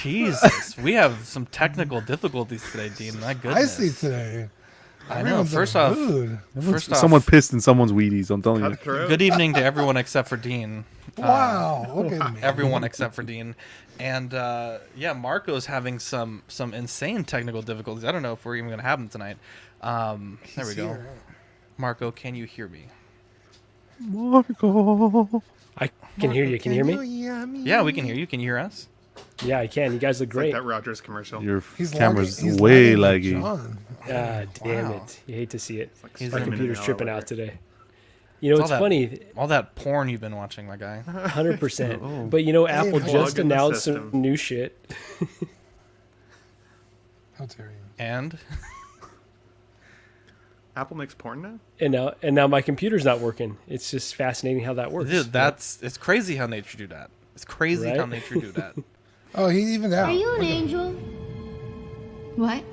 Jesus, we have some technical difficulties today, Dean. My goodness. I see today. I know. First off, someone pissed in someone's Wheaties. I'm telling you. Good evening to everyone except for Dean. Wow, look at me. Everyone except for Dean. And Marco's having some insane technical difficulties. I don't know if we're even going to have them tonight. There we go. Marco, can you hear me? Marco. I can hear you. Can you hear me? Yeah, we can hear you. Can you hear us? Yeah, I can. You guys look great. Like that Rogers commercial. Your camera's way laggy. Damn it. You hate to see it. Like My computer's tripping out today. You know, it's funny. All that porn you've been watching, my guy. 100%. But, Apple just announced some new shit. How dare you? And? Apple makes porn now? And now my computer's not working. It's just fascinating how that works. Dude, it's crazy how nature do that. It's crazy how nature do that. Oh, he's even out. Are you an angel? What?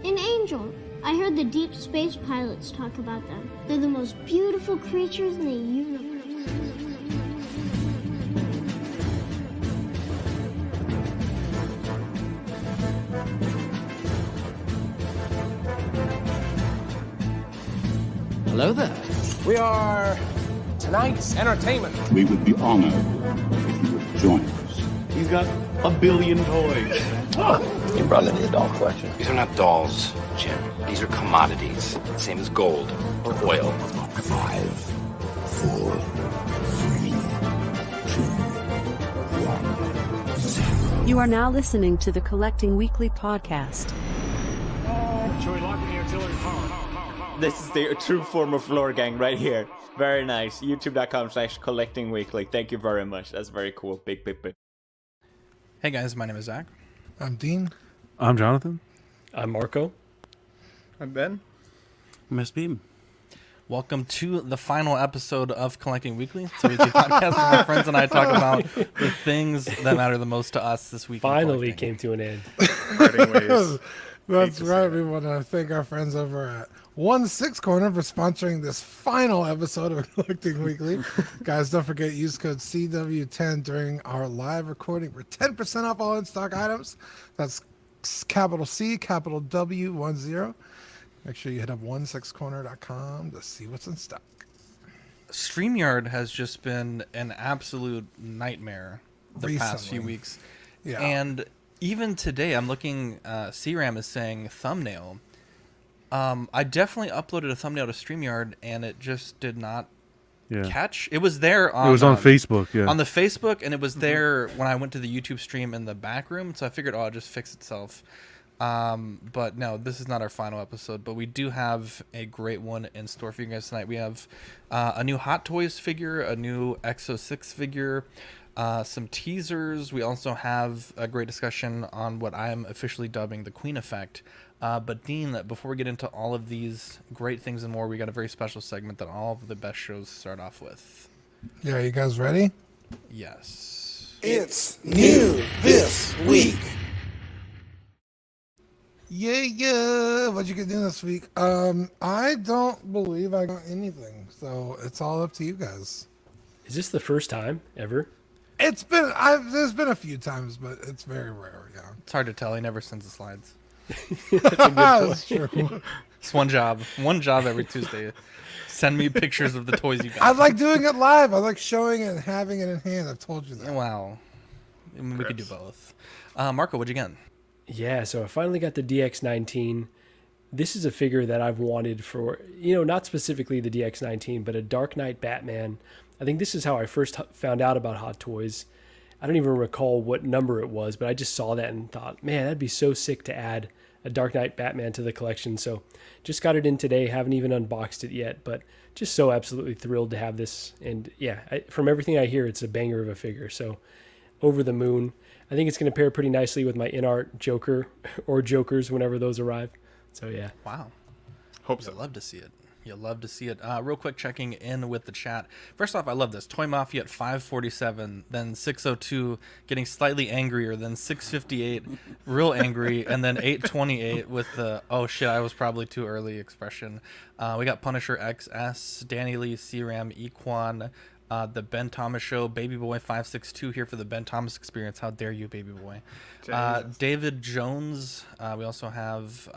An angel. I heard the deep space pilots talk about them. They're the most beautiful creatures in the universe. Hello there. We are tonight's entertainment. We would be honored if you would join us. He's got a billion toys. You brought in the doll collection. These are not dolls, Jim. These are commodities. Same as gold or oil. 5, 4, 3, 2, 1, 0. You are now listening to the Collecting Weekly podcast. Should we lock in the artillery power? This is the true form of floor gang right here. Very nice. YouTube.com/collectingweekly. Thank you very much. That's very cool. Big. Hey guys, my name is Zach. I'm Dean. I'm Jonathan. I'm Marco. I'm Ben. Miss Beam. Welcome to the final episode of Collecting Weekly. It's a weekly podcast where my friends and I talk about the things that matter the most to us this week. Finally came to an end. That's right. We want to thank our friends over at 1/6 Corner for sponsoring this final episode of Collecting Weekly. Guys, don't forget, use code CW10 during our live recording for 10% off all in-stock items. That's capital C, capital W10. Make sure you hit up 16corner.com to see what's in stock. StreamYard has just been an absolute nightmare the past few weeks. Yeah. And even today, I'm looking, CRAM is saying thumbnail. I definitely uploaded a thumbnail to StreamYard, and it just did not catch. It was there on... It was on Facebook, yeah. On the Facebook, and it was there when I went to the YouTube stream in the back room, so I figured, it'll just fix itself. But no, this is not our final episode, but we do have a great one in store for you guys tonight. We have a new Hot Toys figure, a new Exo6 figure, some teasers. We also have a great discussion on what I'm officially dubbing the Queen Effect. But Dean, before we get into all of these great things and more, we got a very special segment that all of the best shows start off with. Yeah, you guys ready? Yes. It's new this week. Yeah. What you can do this week? I don't believe I got anything, so it's all up to you guys. Is this the first time ever? It's been. There's been a few times, but it's very rare. Yeah. It's hard to tell. He never sends the slides. That's true. It's one job every Tuesday. Send me pictures of the toys you got. I like doing it live. I like showing it and having it in hand. I've told you that. Wow. We could do both. Marco, what'd you get? Yeah, so I finally got the DX19. This is a figure that I've wanted for, not specifically the DX19, but a Dark Knight Batman. I think this is how I first found out about Hot Toys. I don't even recall what number it was, but I just saw that and thought, man, that'd be so sick to add a Dark Knight Batman to the collection. So just got it in today. Haven't even unboxed it yet, but just so absolutely thrilled to have this. And yeah, from everything I hear, it's a banger of a figure. So over the moon. I think it's going to pair pretty nicely with my in-art Joker or Jokers whenever those arrive. So yeah. Wow. Hope so. You'll love to see it. You'll love to see it. Real quick, checking in with the chat. First off, I love this. Toy Mafia at 547, then 602 getting slightly angrier, then 658 real angry, and then 828 with the, oh shit, I was probably too early expression. We got Punisher XS, Danny Lee, CRAM, Equan, The Ben Thomas Show, Baby Boy 562 here for the Ben Thomas Experience. How dare you, Baby Boy? David Jones. We also have,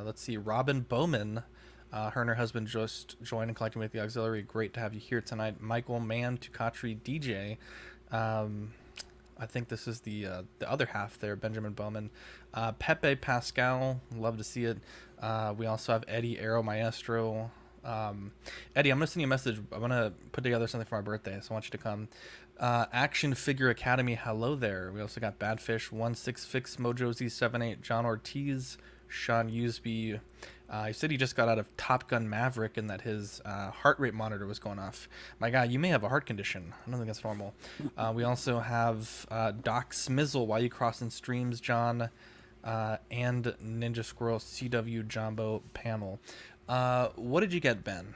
let's see, Robin Bowman. Her and her husband just joined and collecting with the auxiliary. Great to have you here tonight. Michael Mann, Tukatri DJ. I think this is the other half there, Benjamin Bowman. Pepe Pascal, love to see it. We also have Eddie Aero Maestro. Eddie, I'm going to send you a message. I'm going to put together something for my birthday, so I want you to come. Action Figure Academy, hello there. We also got Badfish, 166 Mojo Z78, John Ortiz, Sean Usby. He said he just got out of Top Gun Maverick and that his heart rate monitor was going off. My God, you may have a heart condition. I don't think that's normal. We also have Doc Smizzle, Why You Crossing Streams, John, and Ninja Squirrel CW Jumbo Panel. What did you get, Ben?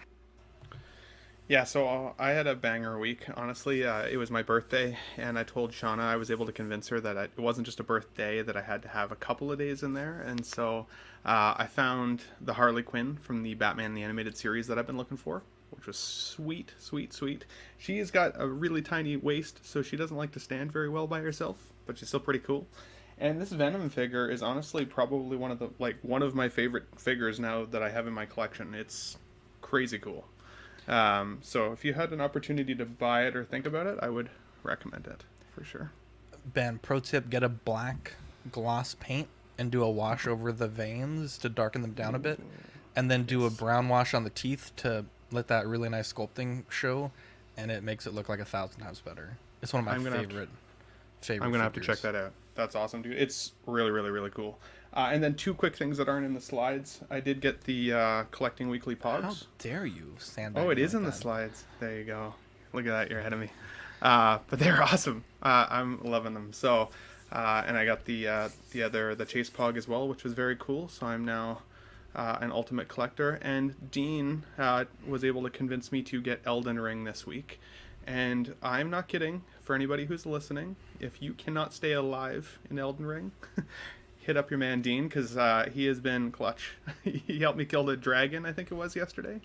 Yeah, so I had a banger week. Honestly, it was my birthday, and I told Shauna I was able to convince her that it wasn't just a birthday, that I had to have a couple of days in there. And so I found the Harley Quinn from the Batman the Animated Series that I've been looking for, which was sweet, sweet, sweet. She has got a really tiny waist, so she doesn't like to stand very well by herself, but she's still pretty cool. And this Venom figure is honestly probably one of my favorite figures now that I have in my collection. It's crazy cool. So if you had an opportunity to buy it or think about it, I would recommend it for sure. Ben, pro tip, get a black gloss paint and do a wash over the veins to darken them down a bit, and then do a brown wash on the teeth to let that really nice sculpting show, and it makes it look like 1,000 times better. It's one of my favorite I'm gonna have to check that out. That's awesome, dude. It's really, really, really cool. And then two quick things that aren't in the slides. I did get the Collecting Weekly Pogs. How dare you sandbag? Oh, it is in the slides. There you go. Look at that. You're ahead of me. But they're awesome. I'm loving them. So, and I got the Chase Pog as well, which was very cool. So I'm now an Ultimate Collector. And Dean was able to convince me to get Elden Ring this week. And I'm not kidding. For anybody who's listening, if you cannot stay alive in Elden Ring, hit up your man Dean, because he has been clutch. He helped me kill the dragon, I think it was yesterday,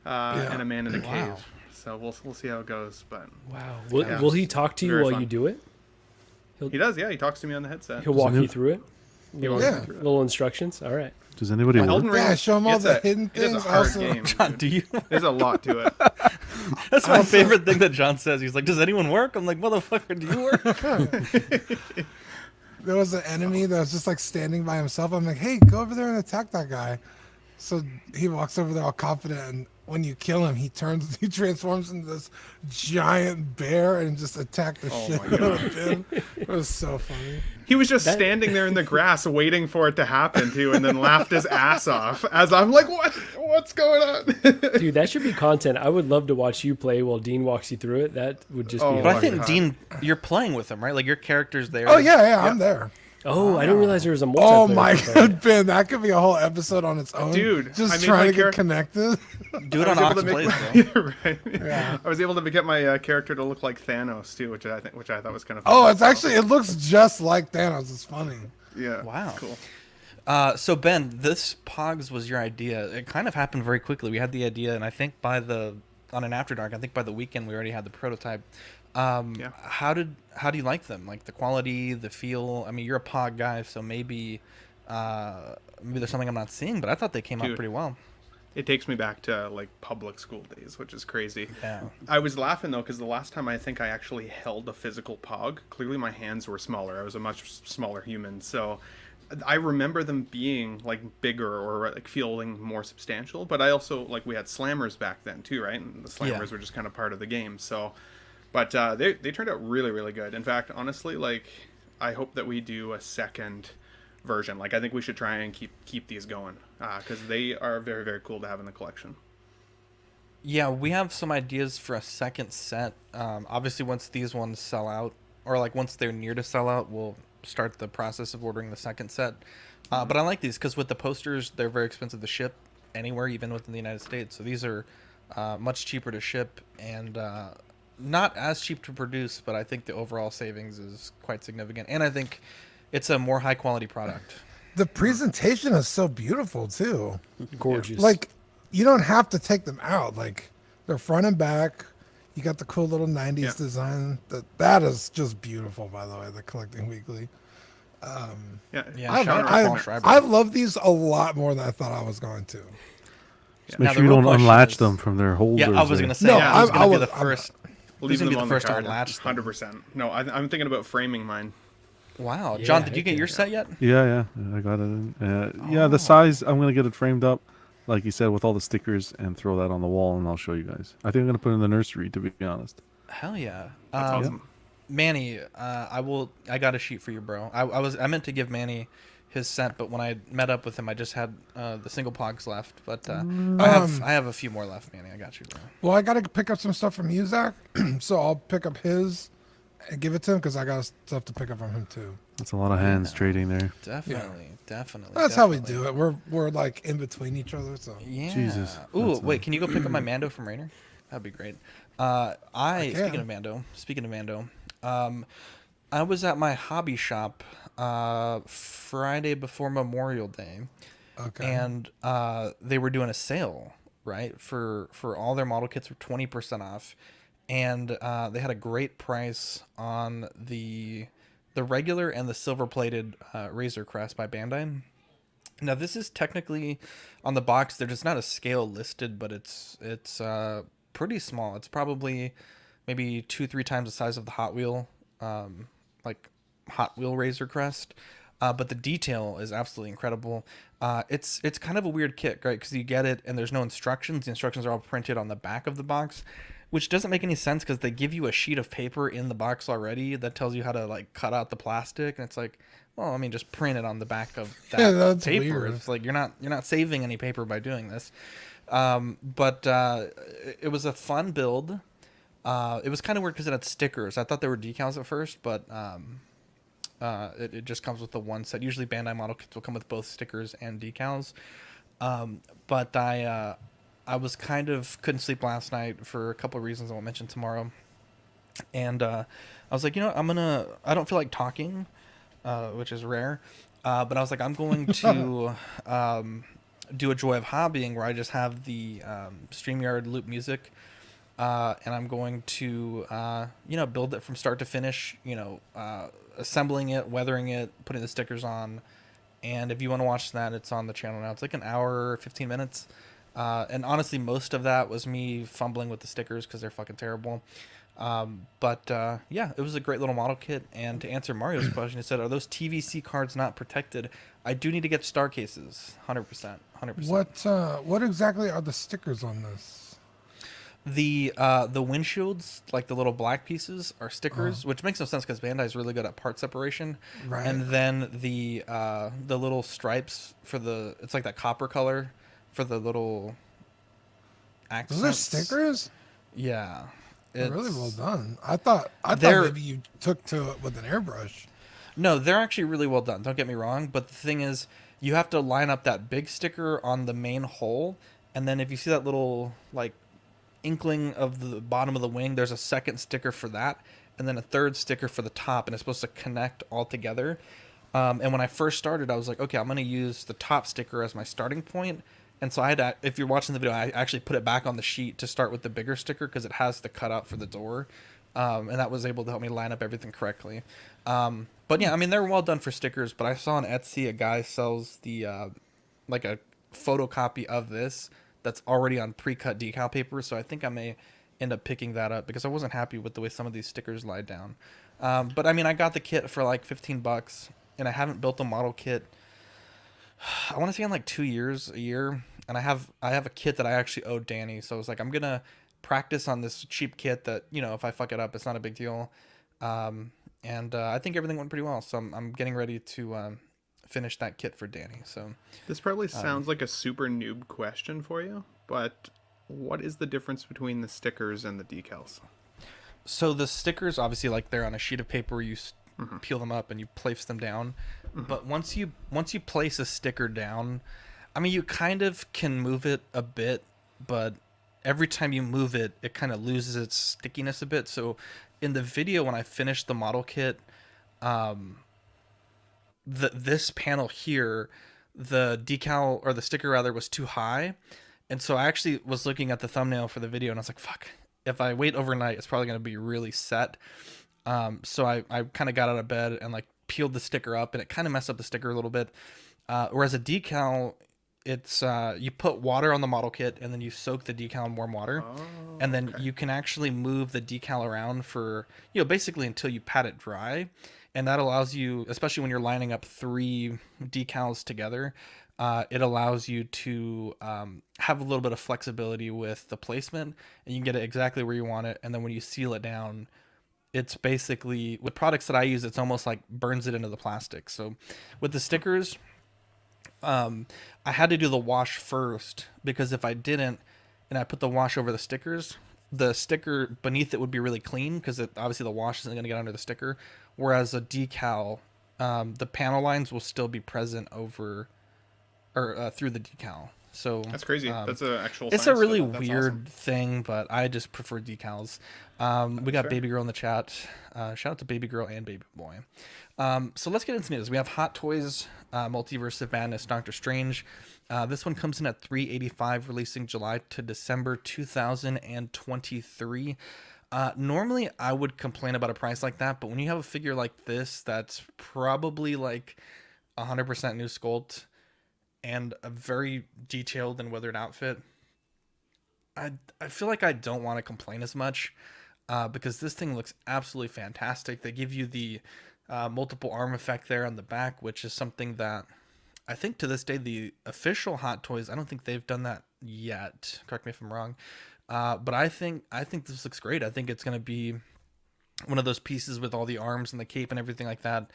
and a man in a cave. So we'll see how it goes. But wow, will he talk to you while you do it? He does. Yeah, he talks to me on the headset. He'll walk you through it. Little instructions. All right. Does anybody? Elden Ring, show him all the hidden things. It's a hard game. John, do you? There's a lot to it. That's my favorite thing that John says. He's like, "Does anyone work?" I'm like, "Motherfucker, do you work?" There was an enemy that was just like standing by himself. I'm like, "Hey, go over there and attack that guy." So he walks over there all confident, and when you kill him, he transforms into this giant bear and just attacked the shit out of him. It was so funny. He was just standing there in the grass waiting for it to happen too, and then laughed his ass off as I'm like, what's going on? Dude, that should be content. I would love to watch you play while Dean walks you through it. That would just be. But I think Dean, you're playing with him, right? Like your character's there. Oh yeah, I'm there. Oh, I didn't realize there was a multiplayer. Oh my God, Ben, that could be a whole episode on its own. Dude, just trying to get connected. Do it on Ox Plays, though. Right. Yeah. I was able to get my character to look like Thanos too, which I thought was kind of fun. Oh, it looks just like Thanos. It's funny. Yeah. Wow. Cool. So Ben, this Pogs was your idea. It kind of happened very quickly. We had the idea, and I think on an After Dark, I think by the weekend we already had the prototype. How do you like them? Like the quality, the feel? I mean, you're a Pog guy, so maybe there's something I'm not seeing, but I thought they came out pretty well. It takes me back to like public school days, which is crazy. Yeah. I was laughing though, because the last time I think I actually held a physical Pog, clearly my hands were smaller. I was a much smaller human, so I remember them being like bigger or like feeling more substantial. But I also we had slammers back then too, right? And the slammers were just kind of part of the game. So, but they turned out really, really good. In fact, honestly, I hope that we do a second version. I think we should try and keep these going because they are very, very cool to have in the collection. Yeah, we have some ideas for a second set. Obviously, once these ones sell out, or once they're near to sell out, we'll start the process of ordering the second set. But I like these because with the posters, they're very expensive to ship anywhere, even within the United States. So these are much cheaper to ship and not as cheap to produce, but I think the overall savings is quite significant. And I think it's a more high quality product. The presentation is so beautiful too. Gorgeous. You don't have to take them out. They're front and back. You got the cool little 90s Yeah. design. That is just beautiful, by the way, the Collecting Weekly. Yeah, I love these a lot more than I thought I was going to. Just make sure you don't unlatch them from their holders. Yeah, I was going to say, No, who's going to be the first? Leave them be the on first the to card. unlatch them? 100%. No, I'm thinking about framing mine. Wow, John, did you get your set yet? Yeah, I got it. Yeah, the size, I'm going to get it framed up, like you said, with all the stickers and throw that on the wall, and I'll show you guys. I think I'm going to put it in the nursery, to be honest. Hell yeah. That's awesome. Manny, I got a sheet for you, bro. I meant to give Manny his set, but when I met up with him, I just had the single pogs left. But I have a few more left, Manny. I got you, bro. Well, I got to pick up some stuff from you, Zach. So I'll pick up his and give it to him because I got stuff to pick up from him too. That's a lot of hands trading there. Definitely. That's how we do it. We're like in between each other. So yeah. Jesus. Ooh, wait, can you go pick up my Mando from Rainer? That'd be great. Speaking of Mando, I was at my hobby shop Friday before Memorial Day. Okay. And they were doing a sale, right? For all their model kits were 20% off. And they had a great price on the regular and the silver-plated Razor Crest by Bandai. Now, this is technically on the box. There's not a scale listed, but it's pretty small. It's probably maybe 2-3 times the size of the Hot Wheel, like Hot Wheel Razor Crest. But the detail is absolutely incredible. It's kind of a weird kit, right? Because you get it and there's no instructions. The instructions are all printed on the back of the box, which doesn't make any sense because they give you a sheet of paper in the box already that tells you how to like cut out the plastic, and it's like, well, I mean, just print it on the back of that paper. Weird. It's like you're not saving any paper by doing this. But it was a fun build. It was kind of weird because it had stickers. I thought they were decals at first, but it just comes with the one set. Usually Bandai model kits will come with both stickers and decals. But I was couldn't sleep last night for a couple of reasons I won't mention tomorrow. And I was like, I don't feel like talking, which is rare. But I was like, I'm going to do a Joy of Hobbying where I just have the StreamYard loop music. And I'm going to, build it from start to finish, assembling it, weathering it, putting the stickers on. And if you want to watch that, it's on the channel now. It's like an hour, 15 minutes. And honestly, most of that was me fumbling with the stickers because they're fucking terrible. But it was a great little model kit. And to answer Mario's question, he said, are those TVC cards not protected? I do need to get star cases, 100%. What exactly are the stickers on this? The windshields, like the little black pieces, are stickers, which makes no sense because Bandai's really good at part separation. Right. And then the little stripes it's like that copper color for the little accents. Those are stickers? Yeah. They're really well done. I thought maybe you took to it with an airbrush. No, they're actually really well done. Don't get me wrong. But the thing is, you have to line up that big sticker on the main hole. And then if you see that little, like, inkling of the bottom of the wing, there's a second sticker for that. And then a third sticker for the top. And it's supposed to connect all together. And when I first started, I was like, okay, I'm going to use the top sticker as my starting point. And so I had to, if you're watching the video, I actually put it back on the sheet to start with the bigger sticker because it has the cutout for the door. And that was able to help me line up everything correctly. But yeah, I mean, they're well done for stickers, but I saw on Etsy a guy sells the, like a photocopy of this that's already on pre-cut decal paper. So I think I may end up picking that up because I wasn't happy with the way some of these stickers lie down. But I mean, I got the kit for like $15 and I haven't built a model kit. I want to say in like 2 years, a year. And I have a kit that I actually owe Danny. So I was like, I'm going to practice on this cheap kit that, if I fuck it up, it's not a big deal. And I think everything went pretty well. So I'm getting ready to finish that kit for Danny. So this probably sounds like a super noob question for you, but what is the difference between the stickers and the decals? So the stickers, obviously, like they're on a sheet of paper. You peel them up and you place them down. But once you place a sticker down, I mean, you kind of can move it a bit, but every time you move it, it kind of loses its stickiness a bit. So in the video, when I finished the model kit, this panel here, the decal or the sticker rather was too high. And so I actually was looking at the thumbnail for the video and I was like, fuck, if I wait overnight, it's probably going to be really set. So I kind of got out of bed and like peeled the sticker up, and it kind of messed up the sticker a little bit. Whereas a decal, it's you put water on the model kit and then you soak the decal in warm water, and then you can actually move the decal around for, you know, basically until you pat it dry, and that allows you, especially when you're lining up 3 decals together, it allows you to have a little bit of flexibility with the placement, and you can get it exactly where you want it. And then when you seal it down, it's basically, with products that I use, it's almost like burns it into the plastic. So with the stickers, I had to do the wash first, because if I didn't and I put the wash over the sticker beneath it would be really clean, because obviously the wash isn't going to get under the sticker. Whereas a decal, the panel lines will still be present over or through the decal. So that's crazy. That's an actual. It's a really that's weird awesome. thing, but I just prefer decals. We got fair. Baby Girl in the chat. Shout out to Baby Girl and Baby Boy. So let's get into news. We have Hot Toys Multiverse of Madness Doctor Strange. This one comes in at $385, releasing July to December 2023. Normally I would complain about a price like that, but when you have a figure like this that's probably like 100% new sculpt and a very detailed and weathered outfit, I feel like I don't want to complain as much, because this thing looks absolutely fantastic. They give you the multiple arm effect there on the back, which is something that I think to this day, the official Hot Toys, I don't think they've done that yet. Correct me if I'm wrong. But I think this looks great. I think it's going to be one of those pieces with all the arms and the cape and everything like that.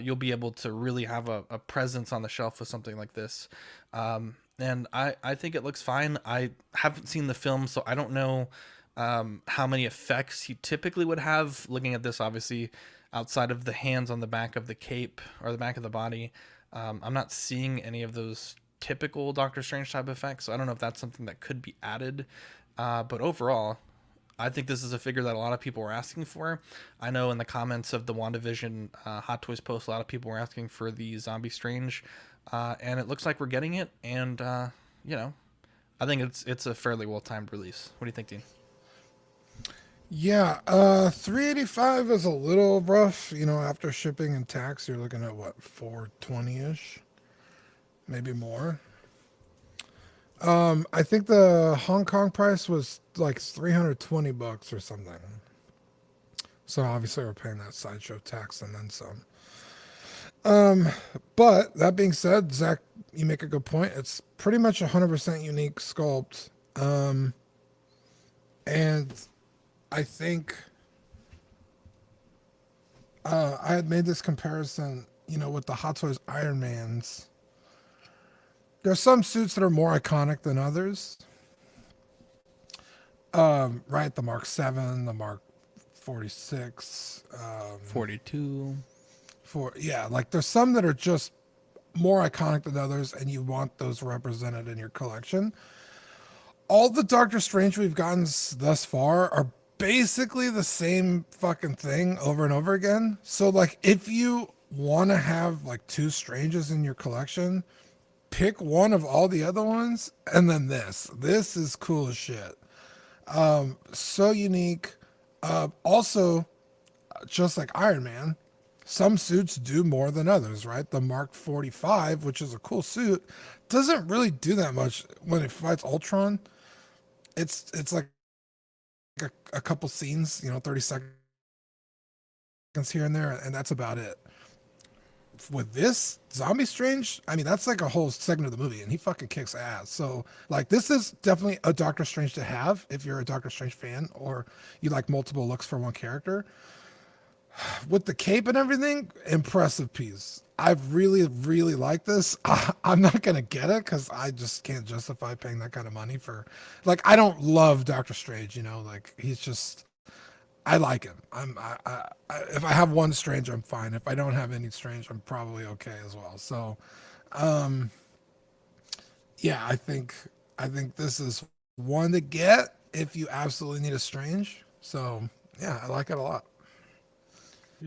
You'll be able to really have a presence on the shelf with something like this. And I think it looks fine. I haven't seen the film, so I don't know how many effects he typically would have. Looking at this, obviously, outside of the hands on the back of the cape or the back of the body, I'm not seeing any of those typical Doctor Strange type effects. So I don't know if that's something that could be added. But overall, I think this is a figure that a lot of people were asking for. I know in the comments of the WandaVision Hot Toys post, a lot of people were asking for the Zombie Strange, and it looks like we're getting it. And you know, I think it's a fairly well-timed release. What do you think, Dean? Yeah, 385 is a little rough. You know, after shipping and tax, you're looking at what, 420-ish, maybe more. I think the Hong Kong price was like $320 or something. So obviously we're paying that sideshow tax and then some. But that being said, Zach, you make a good point. It's pretty much 100% unique sculpt. And I think I had made this comparison, you know, with the Hot Toys Iron Mans. There's some suits that are more iconic than others. Right, the Mark 7, the Mark 46, 42. Yeah, like there's some that are just more iconic than others, and you want those represented in your collection. All the Doctor Strange we've gotten thus far are basically the same fucking thing over and over again. So like, if you want to have like 2 Stranges in your collection, pick one of all the other ones, and then this is cool as shit. So unique. Also, just like Iron Man, some suits do more than others, right? The Mark 45, which is a cool suit, doesn't really do that much when it fights Ultron. It's like a couple scenes, you know, 30 seconds here and there, and that's about it. With this Zombie Strange, I mean, that's like a whole segment of the movie, and he fucking kicks ass. So like, this is definitely a Doctor Strange to have if you're a Doctor Strange fan or you like multiple looks for one character. With the cape and everything, impressive piece. I really like this. I'm not gonna get it because I just can't justify paying that kind of money for, like, I don't love Doctor Strange, you know, like he's just, I like him. If I have one Strange, I'm fine. If I don't have any Strange, I'm probably okay as well. So, yeah, I think this is one to get if you absolutely need a Strange. So, yeah, I like it a lot.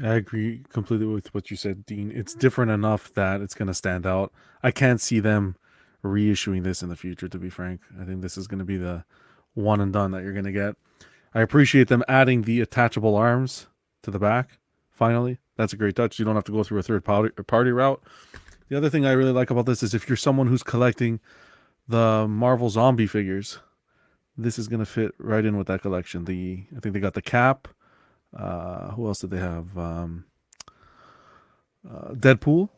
I agree completely with what you said, Dean. It's different enough that it's going to stand out. I can't see them reissuing this in the future, to be frank. I think this is going to be the one and done that you're going to get. I appreciate them adding the attachable arms to the back. Finally, that's a great touch. You don't have to go through a third party route. The other thing I really like about this is if you're someone who's collecting the Marvel zombie figures, this is going to fit right in with that collection. I think they got the Cap. Who else did they have? Deadpool,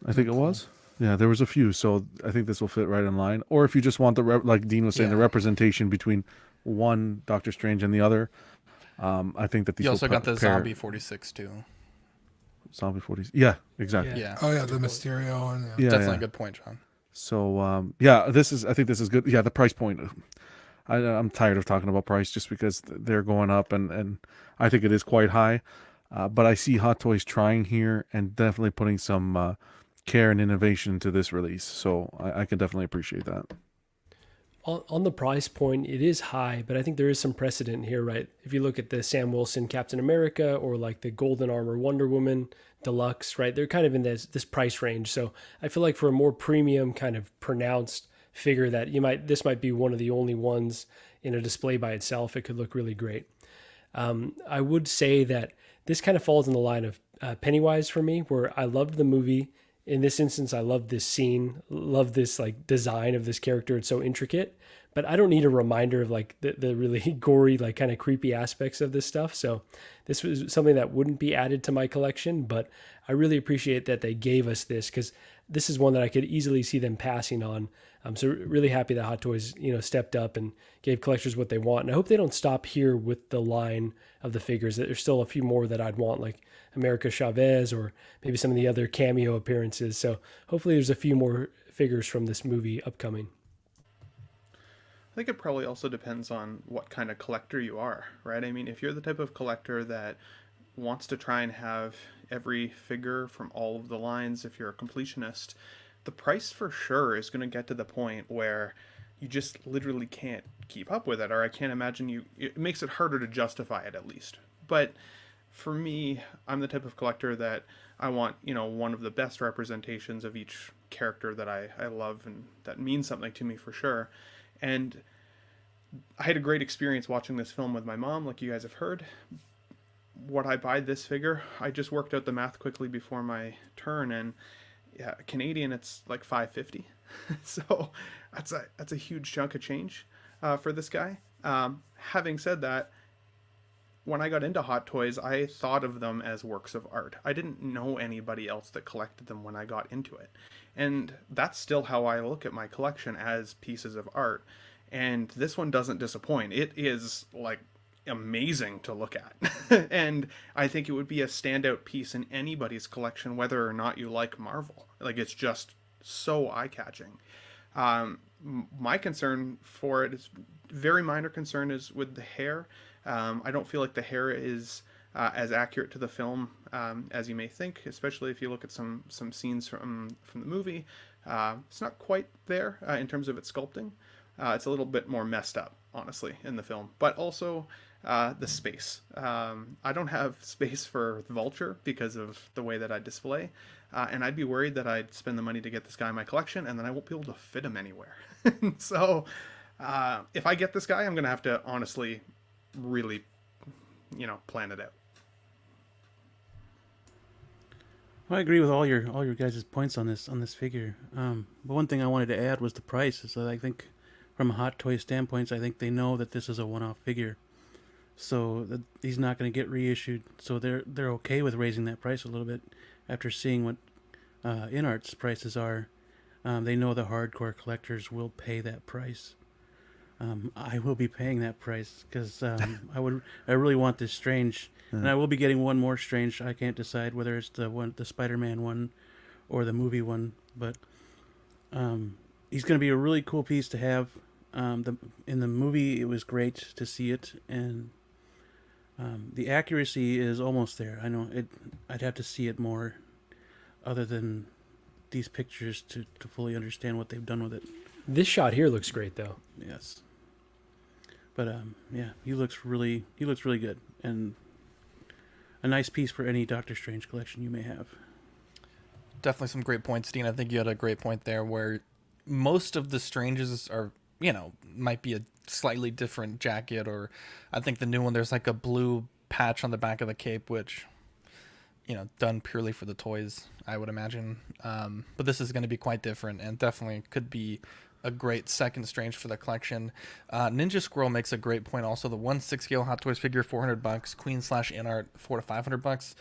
I think it was. Yeah, there was a few, so I think this will fit right in line. Or if you just want like Dean was saying, the representation between one Doctor Strange and the other, I think that these. You also got the pair. Zombie 46 too. Zombie 46. Yeah, exactly. Yeah. Oh yeah, the Mysterio one. Yeah, definitely a good point, John. So I think this is good. Yeah, the price point. I'm tired of talking about price just because they're going up, and I think it is quite high. But I see Hot Toys trying here and definitely putting some care and innovation to this release. So I can definitely appreciate that. On the price point, it is high, but I think there is some precedent here, right? If you look at the Sam Wilson Captain America or like the Golden Armor Wonder Woman Deluxe, right? They're kind of in this price range. So I feel like for a more premium kind of pronounced figure that this might be one of the only ones in a display by itself, it could look really great. I would say that this kind of falls in the line of Pennywise for me, where I loved the movie. In this instance, I love this scene, love this like design of this character. It's so intricate, but I don't need a reminder of like the really gory, like kind of creepy aspects of this stuff. So this was something that wouldn't be added to my collection, but I really appreciate that they gave us this because this is one that I could easily see them passing on. I'm so really happy that Hot Toys, stepped up and gave collectors what they want. And I hope they don't stop here with the line of the figures. There's still a few more that I'd want, like America Chavez or maybe some of the other cameo appearances. So hopefully there's a few more figures from this movie upcoming. I think it probably also depends on what kind of collector you are, right? I mean, if you're the type of collector that wants to try and have every figure from all of the lines, if you're a completionist, the price for sure is going to get to the point where you just literally can't keep up with it, or I can't imagine it makes it harder to justify it at least. But for me, I'm the type of collector that I want, one of the best representations of each character that I love and that means something to me for sure. And I had a great experience watching this film with my mom, like you guys have heard. Would I buy this figure? I just worked out the math quickly before my turn, and yeah, Canadian, it's like $550. So that's a huge chunk of change for this guy. Having said that, when I got into Hot Toys, I thought of them as works of art. I didn't know anybody else that collected them when I got into it. And that's still how I look at my collection, as pieces of art. And this one doesn't disappoint. It is like amazing to look at. And I think it would be a standout piece in anybody's collection, whether or not you like Marvel. Like, it's just so eye-catching. My concern for it is very minor concern is with the hair. I don't feel like the hair is as accurate to the film as you may think, especially if you look at some scenes from the movie. It's not quite there in terms of its sculpting. It's a little bit more messed up, honestly, in the film. But also the space. I don't have space for Vulture because of the way that I display. And I'd be worried that I'd spend the money to get this guy in my collection and then I won't be able to fit him anywhere. So if I get this guy, I'm going to have to honestly really, plan it out. Well, I agree with all your guys' points on this figure. But one thing I wanted to add was the price. So I think from a Hot Toy standpoint, I think they know that this is a one-off figure. So that he's not going to get reissued. So they're okay with raising that price a little bit after seeing what InArt's prices are. They know the hardcore collectors will pay that price. I will be paying that price because I really want this Strange, and I will be getting one more Strange. I can't decide whether it's the Spider-Man one or the movie one, but he's going to be a really cool piece to have. In the movie, it was great to see it, and the accuracy is almost there. I know I'd have to see it more, other than these pictures, to fully understand what they've done with it. This shot here looks great, though. Yes. But yeah, he looks really good, and a nice piece for any Doctor Strange collection you may have. Definitely some great points, Dean. I think you had a great point there where most of the Stranges are, might be a slightly different jacket, or I think the new one, there's like a blue patch on the back of the cape, which, done purely for the toys, I would imagine. But this is going to be quite different and definitely could be a great second Strange for the collection. Ninja Squirrel makes a great point also. The 1/6 scale Hot Toys figure, $400. Queen/in-art, $400 to $500.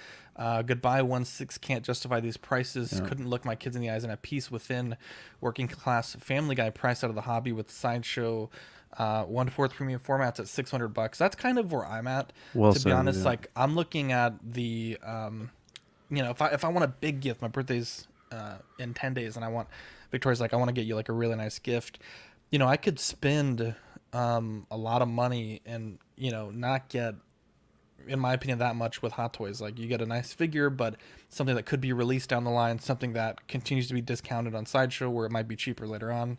Goodbye 1/6, can't justify these prices. Yeah. Couldn't look my kids in the eyes, and a piece within working class Family Guy price out of the hobby with Sideshow 1/4 premium formats at $600. That's kind of where I'm at. Well to said, be honest, yeah. like I'm looking at the if I want a big gift, my birthday's in 10 days, and Victoria's like, I want to get you like a really nice gift. I could spend a lot of money and not get, in my opinion, that much with Hot Toys. Like, you get a nice figure, but something that could be released down the line, something that continues to be discounted on Sideshow where it might be cheaper later on.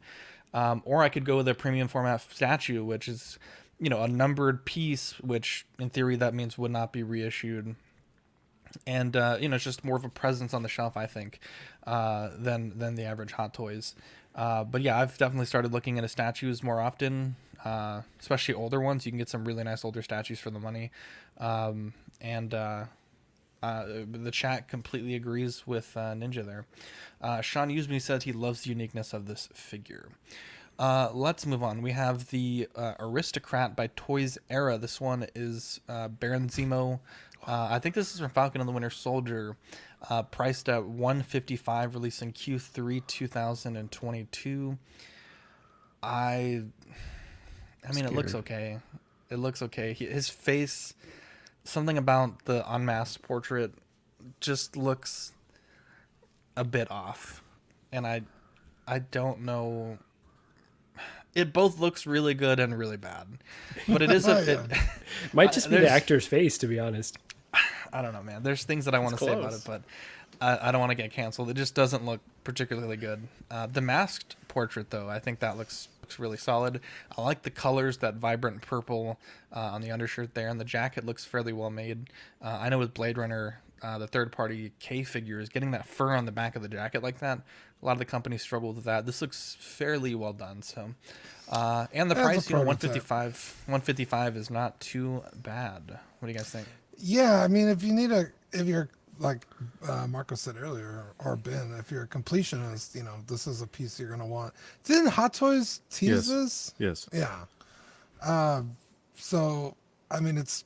Or I could go with a premium format statue, which is a numbered piece, which in theory that means would not be reissued. And it's just more of a presence on the shelf, I think, than the average Hot Toys. But yeah, I've definitely started looking into statues more often, especially older ones. You can get some really nice older statues for the money. The chat completely agrees with Ninja there. Sean Usby said he loves the uniqueness of this figure. Let's move on. We have the Aristocrat by Toys Era. This one is Baron Zemo. I think this is from Falcon and the Winter Soldier, priced at $155, released in Q3 2022. I mean, it looks okay. It looks okay. His face, something about the unmasked portrait just looks a bit off. And I don't know. It both looks really good and really bad. But it is might just be the actor's face, to be honest. I don't know, man. There's things that I want to say about it, but I don't want to get canceled. It just doesn't look particularly good. The masked portrait, though, I think that looks really solid. I like the colors, that vibrant purple on the undershirt there, and the jacket looks fairly well made. I know with Blade Runner, the third-party K figures, getting that fur on the back of the jacket like that, a lot of the companies struggle with that. This looks fairly well done. So, and the price, $155 is not too bad. What do you guys think? Yeah, I mean, if you're like Marco said earlier, or Ben, if you're a completionist, this is a piece you're gonna want. Didn't Hot Toys tease this? Yes. Yeah. So I mean, it's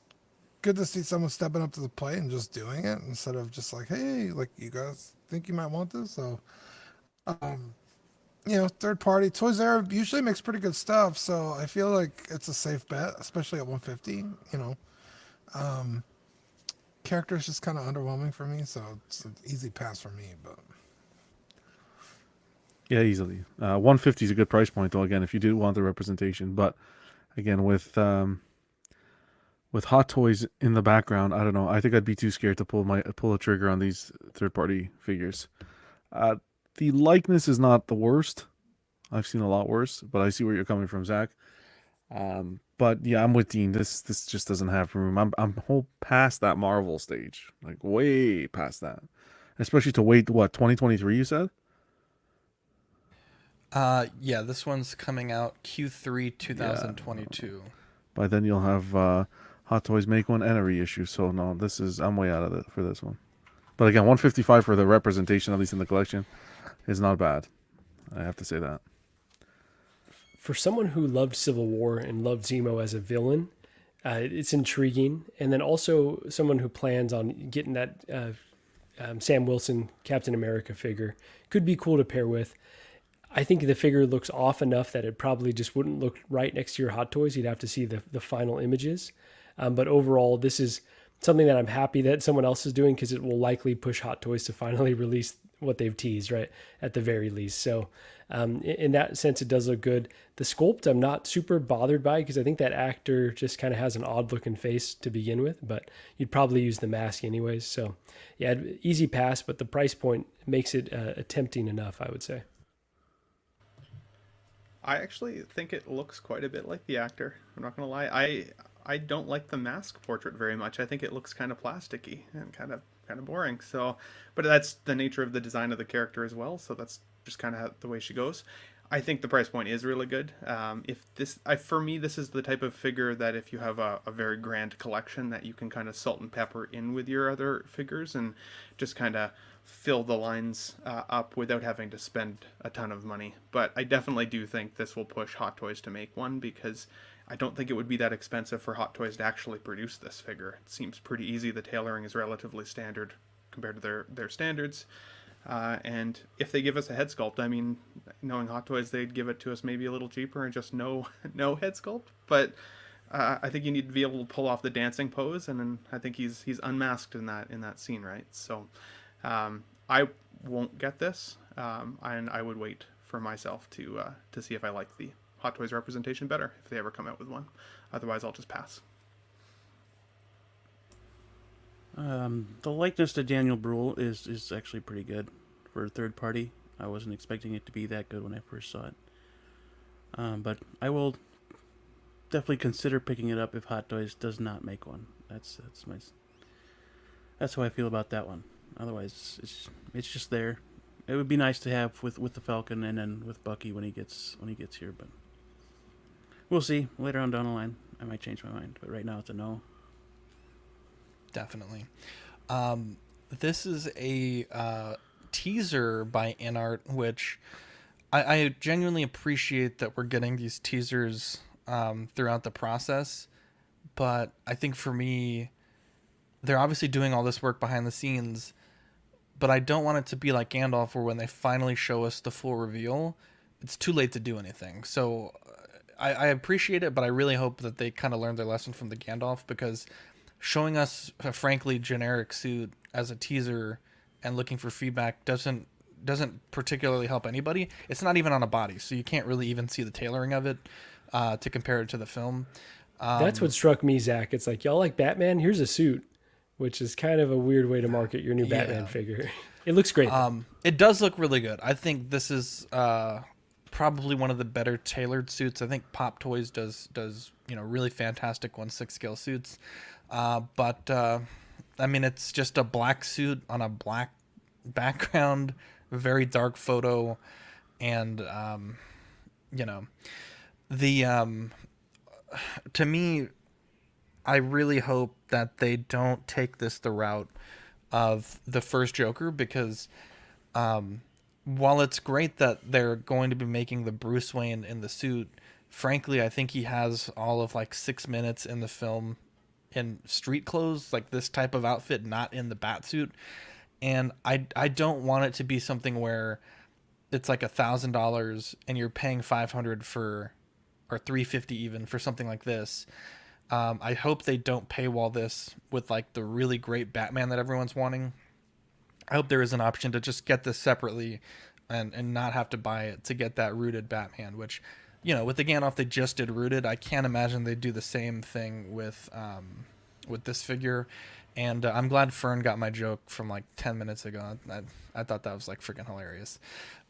good to see someone stepping up to the plate and just doing it instead of just like, hey, like, you guys think you might want this? So, third party Toys R Us usually makes pretty good stuff, so I feel like it's a safe bet, especially at 150. Character is just kind of underwhelming for me, so it's an easy pass for me. But yeah, easily. 150 is a good price point, though. Again, if you do want the representation, but again, with Hot Toys in the background, I don't know. I think I'd be too scared to pull a trigger on these third-party figures. The likeness is not the worst. I've seen a lot worse, but I see where you're coming from, Zach. But yeah, I'm with Dean. This just doesn't have room. I'm whole past that Marvel stage, like way past that. Especially to wait, what, 2023? You said? Yeah, this one's coming out Q3 2022. Yeah. By then you'll have Hot Toys make one and a reissue. So no, I'm way out of it for this one. But again, 155 for the representation, at least in the collection, is not bad. I have to say that. For someone who loved Civil War and loved Zemo as a villain, it's intriguing. And then also someone who plans on getting that Sam Wilson Captain America figure could be cool to pair with. I think the figure looks off enough that it probably just wouldn't look right next to your Hot Toys. You'd have to see the final images. But overall, this is something that I'm happy that someone else is doing, because it will likely push Hot Toys to finally release what they've teased, right, at the very least. So in that sense, it does look good. The sculpt I'm not super bothered by, because I think that actor just kind of has an odd looking face to begin with, but you'd probably use the mask anyways. So yeah, easy pass, but the price point makes it tempting enough, I would say. I actually think it looks quite a bit like the actor. I'm not going to lie. I don't like the mask portrait very much. I think it looks kind of plasticky and kind of boring. So, but that's the nature of the design of the character as well. So that's just kind of the way she goes. I think the price point is really good. For me, this is the type of figure that if you have a very grand collection, that you can kind of salt and pepper in with your other figures and just kind of fill the lines up without having to spend a ton of money. But I definitely do think this will push Hot Toys to make one, because I don't think it would be that expensive for Hot Toys to actually produce this figure. It seems pretty easy. The tailoring is relatively standard compared to their standards. And if they give us a head sculpt, I mean, knowing Hot Toys, they'd give it to us maybe a little cheaper and just no head sculpt. But I think you need to be able to pull off the dancing pose, and then I think he's unmasked in that scene, right? So I won't get this, and I would wait for myself to see if I like the Hot Toys representation better if they ever come out with one. Otherwise, I'll just pass. The likeness to Daniel Bruhl is actually pretty good for a third party. I wasn't expecting it to be that good when I first saw it. But I will definitely consider picking it up if Hot Toys does not make one. That's how I feel about that one. Otherwise, it's just there. It would be nice to have with the Falcon and then with Bucky when he gets here, but we'll see. Later on down the line, I might change my mind, but right now it's a no. Definitely. This is a teaser by InArt, which I genuinely appreciate that we're getting these teasers throughout the process. But I think for me, they're obviously doing all this work behind the scenes, but I don't want it to be like Gandalf, where when they finally show us the full reveal, it's too late to do anything. So I appreciate it, but I really hope that they kind of learned their lesson from the Gandalf, because showing us a frankly generic suit as a teaser and looking for feedback doesn't particularly help anybody. It's not even on a body, so you can't really even see the tailoring of it to compare it to the film. That's what struck me, Zach. It's like, y'all like Batman? Here's a suit, which is kind of a weird way to market your new Batman figure. It looks great. It does look really good. I think this is probably one of the better tailored suits. I think Pop Toys does really fantastic 1/6 scale suits. But I mean, it's just a black suit on a black background, very dark photo, and to me, I really hope that they don't take this the route of the first Joker, because while it's great that they're going to be making the Bruce Wayne in the suit, frankly, I think he has all of like 6 minutes in the film in street clothes, like this type of outfit, not in the bat suit. And I don't want it to be something where it's like $1,000 and you're paying $500 for, or $350 even, for something like this. I hope they don't paywall this with like the really great Batman that everyone's wanting. I hope there is an option to just get this separately and not have to buy it to get that rooted Batman, which, with the Gandalf, they just did rooted. I can't imagine they'd do the same thing with this figure. And I'm glad Fern got my joke from like 10 minutes ago. I thought that was like freaking hilarious.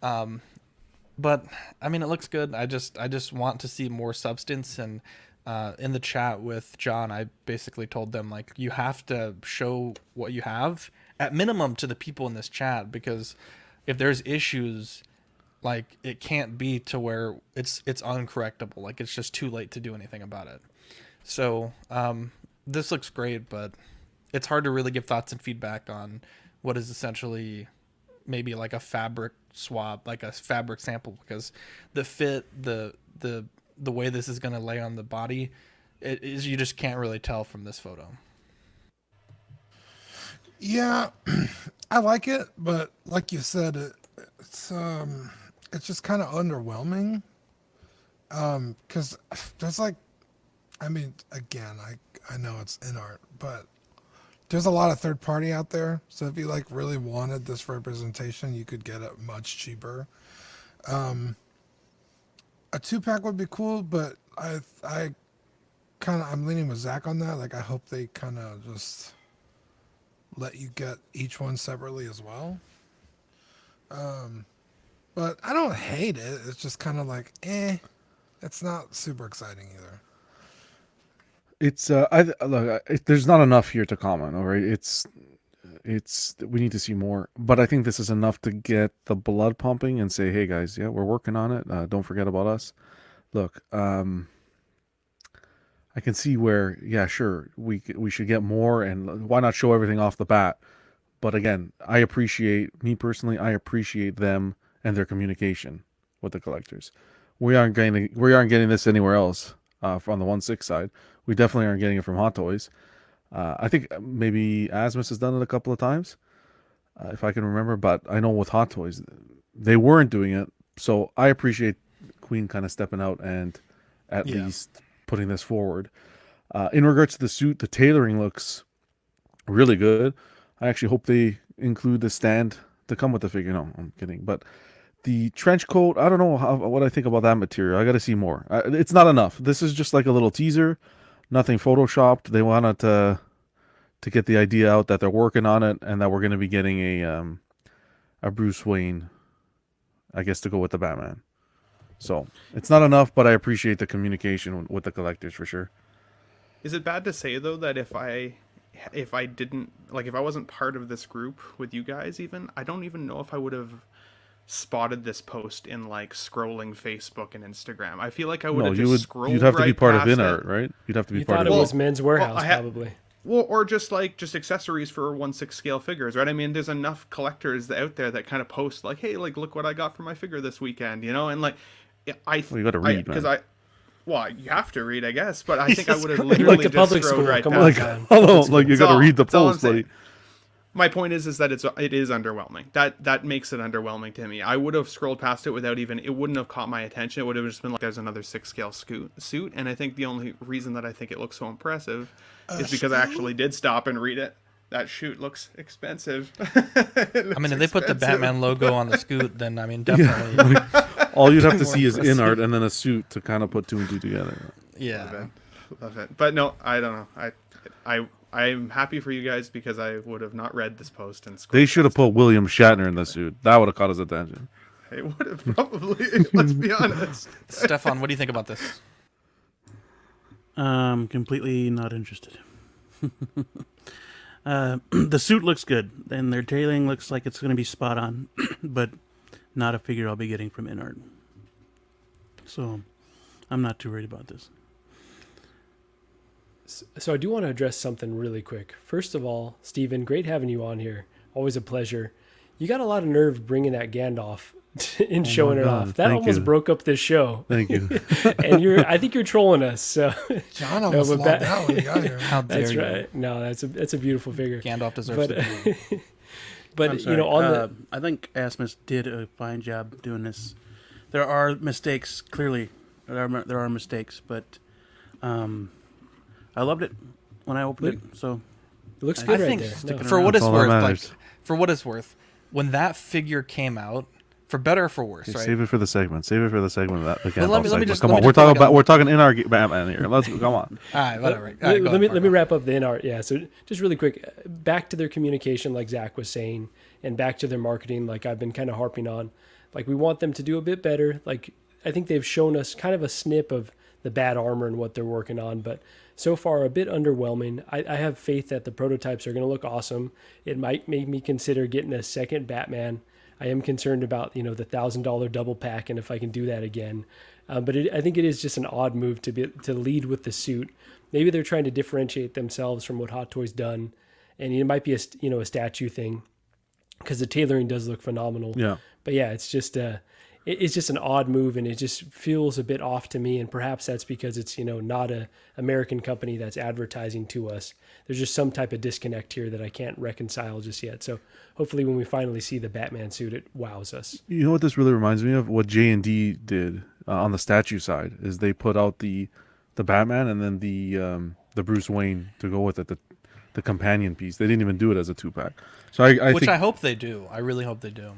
But I mean, it looks good. I just want to see more substance. And in the chat with John, I basically told them, like, you have to show what you have at minimum to the people in this chat, because if there's issues, like, it can't be to where it's uncorrectable. Like, it's just too late to do anything about it. So this looks great, but it's hard to really give thoughts and feedback on what is essentially maybe like a fabric swab, like a fabric sample, because the fit, the way this is going to lay on the body, you just can't really tell from this photo. Yeah, I like it, but like you said, it's just kind of underwhelming. Because there's like, I mean, again, I know it's InArt, but there's a lot of third party out there. So if you like really wanted this representation, you could get it much cheaper. A 2-pack would be cool, but I'm leaning with Zach on that. Like, I hope they kind of just let you get each one separately as well. But I don't hate it. It's just kind of like, it's not super exciting either. It's look, there's not enough here to comment. All right, we need to see more. But I think this is enough to get the blood pumping and say, hey guys, yeah, we're working on it. Don't forget about us. Look, I can see where, yeah, sure, we should get more, and why not show everything off the bat? But again, I appreciate them and their communication with the collectors. We aren't getting this anywhere else on the 1/6 side. We definitely aren't getting it from Hot Toys. I think maybe Asmus has done it a couple of times, if I can remember. But I know with Hot Toys, they weren't doing it. So I appreciate Queen kind of stepping out and at least putting this forward. In regards to the suit, the tailoring looks really good. I actually hope they include the stand to come with the figure. No, I'm kidding. But the trench coat, I don't know what I think about that material. I got to see more. It's not enough. This is just like a little teaser. Nothing photoshopped. They wanted to get the idea out that they're working on it and that we're going to be getting a Bruce Wayne, I guess, to go with the Batman. So it's not enough, but I appreciate the communication with the collectors for sure. Is it bad to say though that if I wasn't part of this group with you guys, even I don't even know if I would have spotted this post in like scrolling Facebook and Instagram. I feel like I would have just scrolled. You'd have to be part of past InArt, right? You'd have to be You part thought of it was Men's Warehouse, Well, probably. Well, or just accessories for 1/6 scale figures, right? I mean, there's enough collectors out there that kind of post like, "Hey, like, look what I got for my figure this weekend," you know, and like, Well, you got to read, man. Well, you have to read, I guess, but I think I would have literally like a just public scrolled school. right Come past on, it. Hello, like you got to read the That's all I'm post, buddy. saying. My point is that it is underwhelming. That makes it underwhelming to me. I would have scrolled past it without even, it wouldn't have caught my attention. It would have just been like, there's another 6 scale suit. And I think the only reason that I think it looks so impressive is because I actually did stop and read it. That shoot looks expensive. I mean, if they put the Batman logo on the scoot, then I mean, definitely. All you'd have to see is InArt and then a suit to kind of put 2 and 2 together. Yeah, love it. But no, I don't know. I'm happy for you guys because I would have not read this post and They should have put William Shatner in the suit. That would have caught his attention. It would have probably. Let's be honest. Stefan, what do you think about this? Completely not interested. The suit looks good, and their tailoring looks like it's going to be spot on, but not a figure I'll be getting from InArt. So I'm not too worried about this. So I do want to address something really quick. First of all, Steven, great having you on here. Always a pleasure. You got a lot of nerve bringing that Gandalf and showing it off. That almost broke up this show. Thank you. And I think you're trolling us. So John almost logged out when he got here. How dare that's you? right. No, that's a beautiful figure. Gandalf deserves it. But I'm sorry. I think Asmus did a fine job doing this. There are mistakes, clearly. There are mistakes, but I loved it when I opened it. So it looks good. I right think there. for what it's worth, for what it's worth, when that figure came out, for better or for worse, right? Save it for the segment. Save it for the segment. Let me just come on. We're talking InArt Batman here. Let's go. Come on. All right, whatever. Let me wrap up the InArt. Yeah. So just really quick, back to their communication, like Zach was saying, and back to their marketing, like I've been kind of harping on. Like we want them to do a bit better. Like I think they've shown us kind of a snip of the bad armor and what they're working on, but so far a bit underwhelming. I have faith that the prototypes are going to look awesome. It might make me consider getting a second Batman. I am concerned about the $1,000 double pack and if I can do that again. But I think it is just an odd move to lead with the suit. Maybe they're trying to differentiate themselves from what Hot Toys done, and it might be a statue thing because the tailoring does look phenomenal. Yeah. But yeah, it's just an odd move, and it just feels a bit off to me. And perhaps that's because it's not a American company that's advertising to us. There's just some type of disconnect here that I can't reconcile just yet. So hopefully, when we finally see the Batman suit, it wows us. You know what this really reminds me of? What J&D did on the statue side is they put out the Batman and then the Bruce Wayne to go with it, the companion piece. They didn't even do it as a 2-pack. So I think, I hope they do. I really hope they do.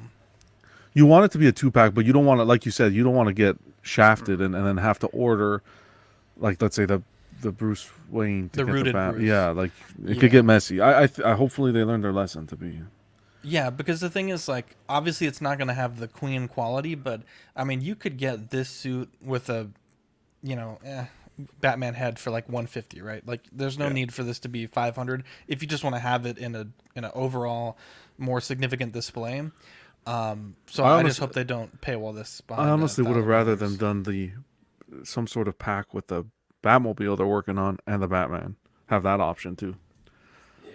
You want it to be a 2-pack, but you don't want to, like you said, you don't want to get shafted and then have to order, like, let's say the Bruce Wayne. The rooted Bruce. Yeah, like, it could get messy. I hopefully they learned their lesson to be. Yeah, because the thing is, like, obviously it's not going to have the Queen quality, but, I mean, you could get this suit with a, Batman head for like 150, right? Like there's no need for this to be 500 if you just want to have it in an overall more significant display. So I just hope they don't paywall this behind. I honestly would have rather them done some sort of pack with the Batmobile they're working on and the Batman. Have that option too.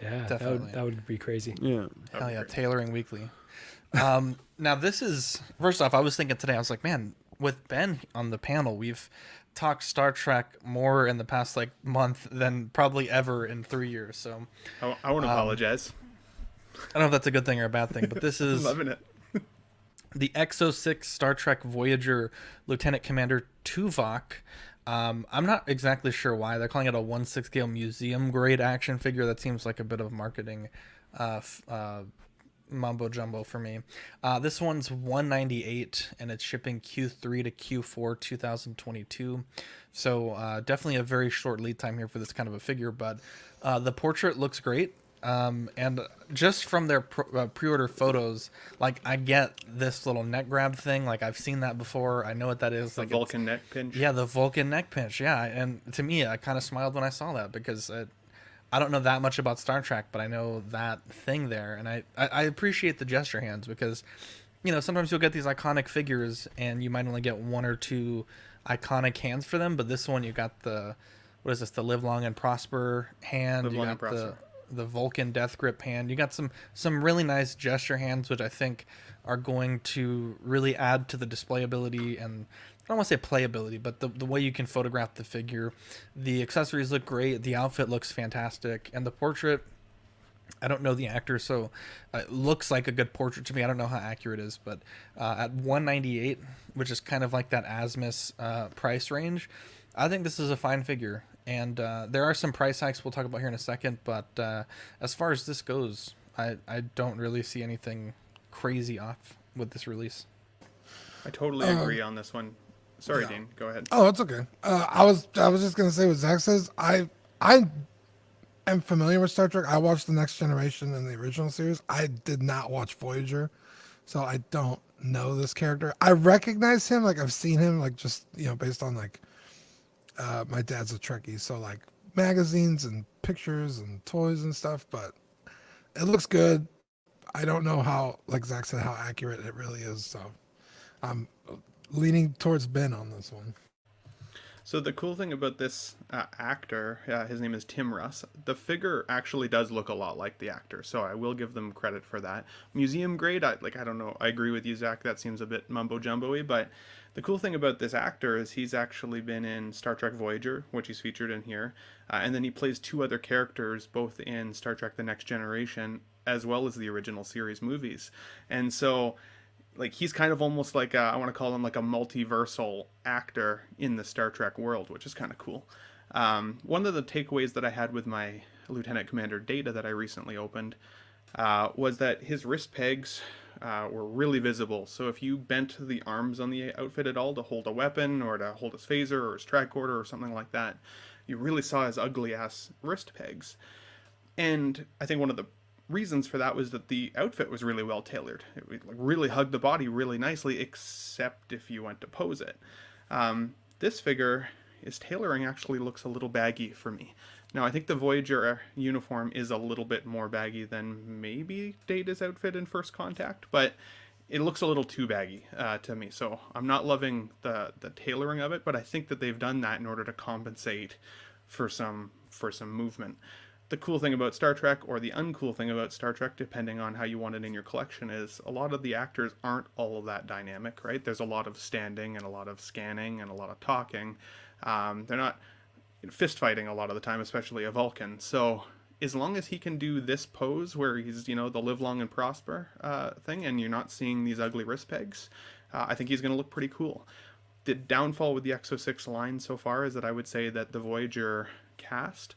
Yeah, definitely. that would be crazy. Yeah. Hell yeah, tailoring weekly. Now this is, first off, I was thinking today, I was like, man, with Ben on the panel, we've talked Star Trek more in the past like month than probably ever in 3 years. So I want to apologize. I don't know if that's a good thing or a bad thing, but this is loving it. The Exo6 Star Trek Voyager Lieutenant Commander Tuvok. I'm not exactly sure why they're calling it a 1/6 scale museum grade action figure. That seems like a bit of marketing mumbo jumbo for me. This one's $198 and it's shipping Q3 to Q4 2022. So definitely a very short lead time here for this kind of a figure, but the portrait looks great. And just from their pre-order photos, like I get this little neck grab thing. Like I've seen that before. I know what that is. The like Vulcan neck pinch. Yeah, the Vulcan neck pinch. Yeah, and to me, I kind of smiled when I saw that because I don't know that much about Star Trek, but I know that thing there, and I appreciate the gesture hands because, you know, sometimes you'll get these iconic figures and you might only get one or two iconic hands for them, but this one you got the, what is this? The Live Long and Prosper hand. Live Long you and got Prosper. the Vulcan Death Grip hand. You got some really nice gesture hands, which I think are going to really add to the displayability and I don't want to say playability, but the way you can photograph the figure. The accessories look great. The outfit looks fantastic. And the portrait, I don't know the actor, so it looks like a good portrait to me. I don't know how accurate it is, but at $198, which is kind of like that Asmus price range, I think this is a fine figure. And there are some price hikes we'll talk about here in a second, but as far as this goes, I don't really see anything crazy off with this release. I totally agree on this one. Sorry, Dean, go ahead. Oh, it's okay. I was just gonna say what Zach says. I am familiar with Star Trek. I watched The Next Generation and the original series. I did not watch Voyager, so I don't know this character. I recognize him, like I've seen him, like just based on like my dad's a Trekkie, so like magazines and pictures and toys and stuff. But it looks good. I don't know how, like Zach said, how accurate it really is. So I'm leaning towards Ben on this one. So the cool thing about this actor, his name is Tim Russ. The figure actually does look a lot like the actor, so I will give them credit for that. Museum grade, I don't know. I agree with you, Zach. That seems a bit mumbo jumbo-y, but the cool thing about this actor is he's actually been in Star Trek Voyager, which he's featured in here, and then he plays two other characters, both in Star Trek: The Next Generation, as well as the original series movies, and so. Like he's kind of almost like I want to call him like a multiversal actor in the Star Trek world, which is kind of cool. One of the takeaways that I had with my Lieutenant Commander Data that I recently opened was that his wrist pegs were really visible. So if you bent the arms on the outfit at all to hold a weapon or to hold his phaser or his tricorder or something like that, you really saw his ugly ass wrist pegs. And I think one of the reasons for that was that the outfit was really well tailored. It really hugged the body really nicely, except if you went to pose it. This figure, his tailoring actually looks a little baggy for me. Now, I think the Voyager uniform is a little bit more baggy than maybe Data's outfit in First Contact, but it looks a little too baggy to me. So I'm not loving the tailoring of it, but I think that they've done that in order to compensate for some movement. The cool thing about Star Trek, or the uncool thing about Star Trek, depending on how you want it in your collection, is a lot of the actors aren't all of that dynamic, right? There's a lot of standing and a lot of scanning and a lot of talking. They're not fist fighting a lot of the time, especially a Vulcan. So as long as he can do this pose where he's, the Live Long and Prosper thing, and you're not seeing these ugly wrist pegs, I think he's going to look pretty cool. The downfall with the Exo6 line so far is that I would say that the Voyager cast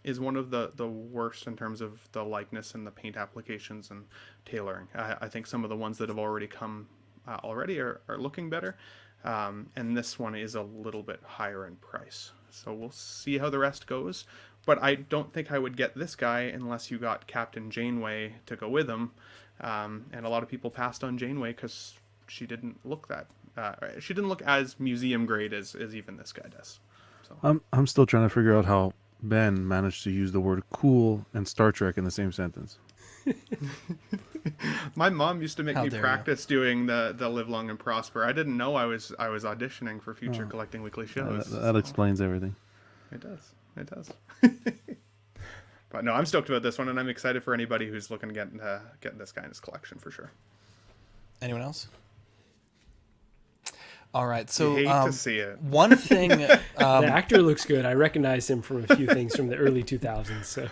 is one of the worst in terms of the likeness and the paint applications and tailoring. I think some of the ones that have already come already are looking better, and this one is a little bit higher in price. So we'll see how the rest goes, but I don't think I would get this guy unless you got Captain Janeway to go with him, and a lot of people passed on Janeway because she didn't look that she didn't look as museum grade as even this guy does. So I'm still trying to figure out how Ben managed to use the word cool and Star Trek in the same sentence. my mom used to make How me dare practice doing the Live Long and Prosper. I didn't know I was auditioning for future Collecting Weekly shows. That explains everything. It does. It does. But no, I'm stoked about this one, and I'm excited for anybody who's looking to get this guy in his collection for sure. Anyone else? All right, so You hate to see it. One thing, The actor looks good. I recognize him from a few things from the early 2000s. So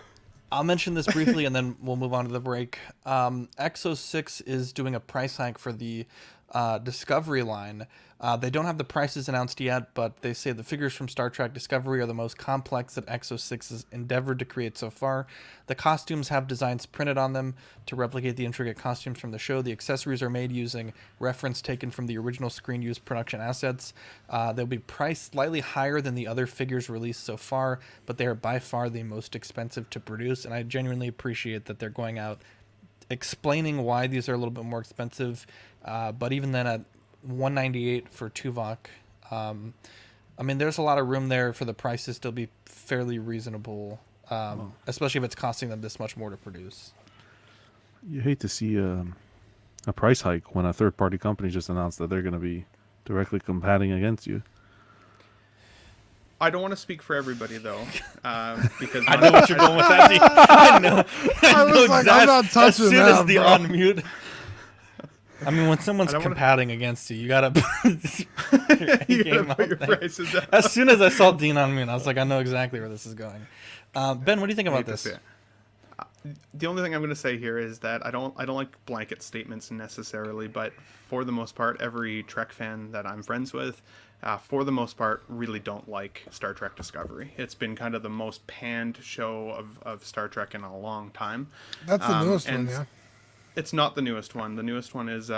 I'll mention this briefly, and then we'll move on to the break. Exo6 is doing a price hike for the Discovery line. They don't have the prices announced yet, but they say the figures from Star Trek Discovery are the most complex that Exo6 has endeavored to create so far. The costumes have designs printed on them to replicate the intricate costumes from the show. The accessories are made using reference taken from the original screen-used production assets. They'll be priced slightly higher than the other figures released so far, but they are by far the most expensive to produce, and I genuinely appreciate that they're going out explaining why these are a little bit more expensive, but even then at $198 for Tuvok, I mean, there's a lot of room there for the price to still be fairly reasonable, especially if it's costing them this much more to produce. You hate to see a price hike when a third-party company just announced that they're going to be directly combating against you. I don't want to speak for everybody though, because I know what you're going with that. I know. I was like, I'm not touching as soon that, as the bro. unmute. I mean, when someone's competing against you, you gotta put your put your prices up. As soon as I saw Dean on mute, I was like, I know exactly where this is going. Ben, what do you think about this? The only thing I'm going to say here is that I don't like blanket statements necessarily, but for the most part, every Trek fan that I'm friends with, for the most part, really don't like Star Trek Discovery. It's been kind of the most panned show of Star Trek in a long time. That's the newest one, yeah. It's not the newest one. The newest one is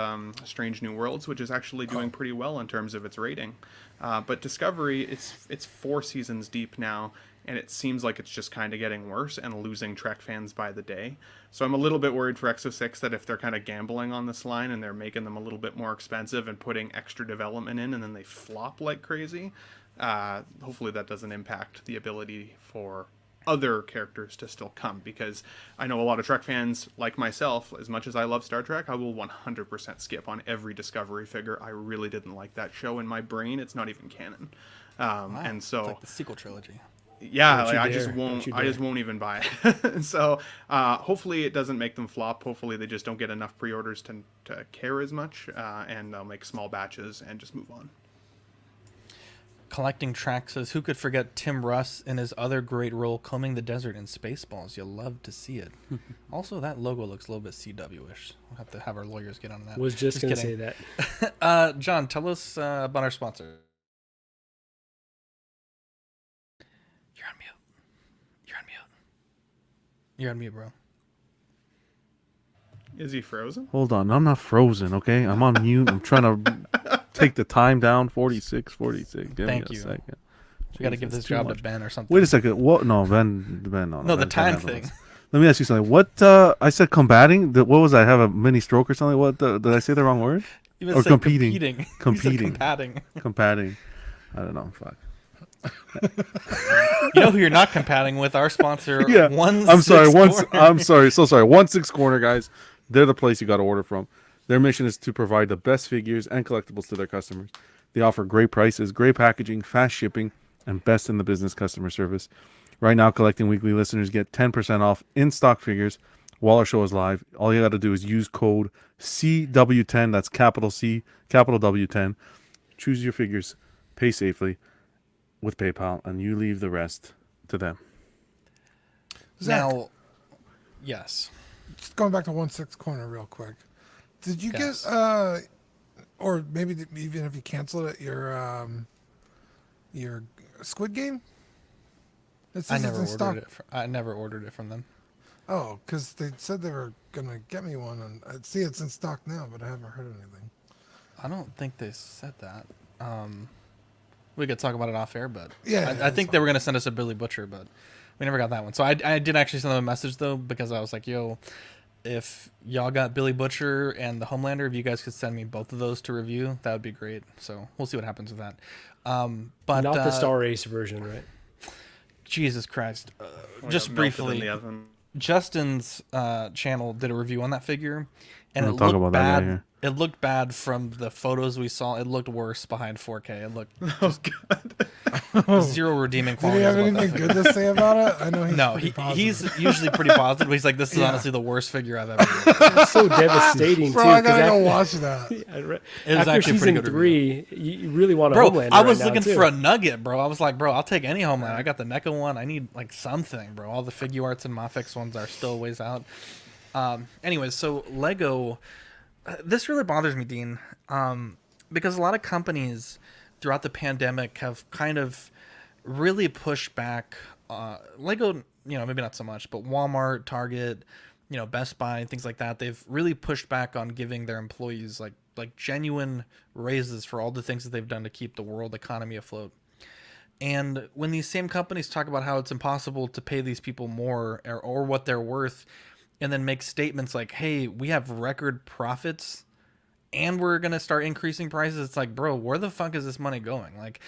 Strange New Worlds, which is actually doing pretty well in terms of its rating. But Discovery, it's 4 seasons deep now, and it seems like it's just kind of getting worse and losing Trek fans by the day. So I'm a little bit worried for Exo6 that if they're kind of gambling on this line and they're making them a little bit more expensive and putting extra development in and then they flop like crazy, hopefully that doesn't impact the ability for other characters to still come, because I know a lot of Trek fans like myself, as much as I love Star Trek, I will 100% skip on every Discovery figure. I really didn't like that show. In my brain, it's not even canon. Wow. And so It's like the sequel trilogy. Yeah, like, I just won't even buy it. So hopefully it doesn't make them flop. Hopefully they just don't get enough pre-orders to care as much, and they'll make small batches and just move on. Collecting Track says, who could forget Tim Russ in his other great role combing the desert in Spaceballs? You'll love to see it. Also, that logo looks a little bit CW-ish. We'll have to have our lawyers get on that. Was just going to say that. John, tell us about our sponsor. You're on mute. You're on mute. You're on mute, bro. Is he frozen? Hold on. I'm not frozen, okay? I'm on mute. I'm trying to take the time down. 46. Give Thank me you. a second. We got to give this job to Ben or something. Wait a second. What? No, Ben. No, the Ben time can't handle thing. this. Let me ask you something. What? I said combating. What was I? Have a mini stroke or something? What? Did I say the wrong word? You Or said competing? You said Competing. combating. I don't know. Fuck. You know who you're not combating with? Our sponsor. Yeah. 1-6 I'm sorry. Corner. I'm sorry. So sorry. 1-6 Corner, guys. They're the place you got to order from. Their mission is to provide the best figures and collectibles to their customers. They offer great prices, great packaging, fast shipping, and best in the business customer service. Right now, Collecting Weekly listeners get 10% off in-stock figures while our show is live. All you got to do is use code CW10. That's capital C, capital W10. Choose your figures, pay safely with PayPal, and you leave the rest to them. Now, yes. Just going back to 1-6 Corner real quick. Did you get, or maybe even if you canceled it, your Squid Game? I never ordered it from them. Oh, because they said they were gonna get me one, and I see it's in stock now, but I haven't heard anything. I don't think they said that. We could talk about it off air, but yeah, I think they were gonna send us a Billy Butcher, but we never got that one. So I did actually send them a message though, because I was like, yo, if y'all got Billy Butcher and the Homelander, if you guys could send me both of those to review, that would be great. So we'll see what happens with that. But not the Star Ace version, right? Jesus Christ! Just briefly, Justin's channel did a review on that figure, and it looked bad. It looked bad from the photos we saw. It looked worse behind 4K. It looked zero redeeming quality. Did he have anything good to say about it? I know he's usually pretty positive. But he's like, this is honestly the worst figure I've ever seen. It's so devastating, bro, too. I gotta go watch that. After season 3, you really want a Homelander. I was looking for a nugget, bro. I was like, bro, I'll take any Homelander. I got the NECA one. I need like something, bro. All the figure arts and Mafex ones are still ways out. Anyways, so Lego... This really bothers me, Dean, because a lot of companies throughout the pandemic have kind of really pushed back. Lego, maybe not so much, but Walmart, Target, Best Buy, things like that. They've really pushed back on giving their employees like genuine raises for all the things that they've done to keep the world economy afloat. And when these same companies talk about how it's impossible to pay these people more or what they're worth, and then make statements like, hey, we have record profits and we're going to start increasing prices. It's like, bro, where the fuck is this money going? Like,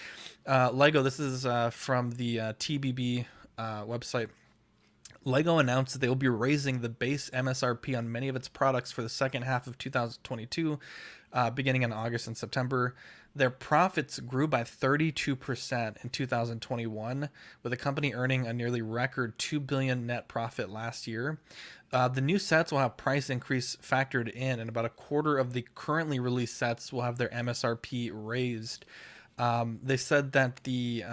Lego, this is from the TBB website. Lego announced that they will be raising the base MSRP on many of its products for the second half of 2022, beginning in August and September. Their profits grew by 32% in 2021, with the company earning a nearly record $2 billion net profit last year. The new sets will have price increase factored in, and about a quarter of the currently released sets will have their MSRP raised. They said that the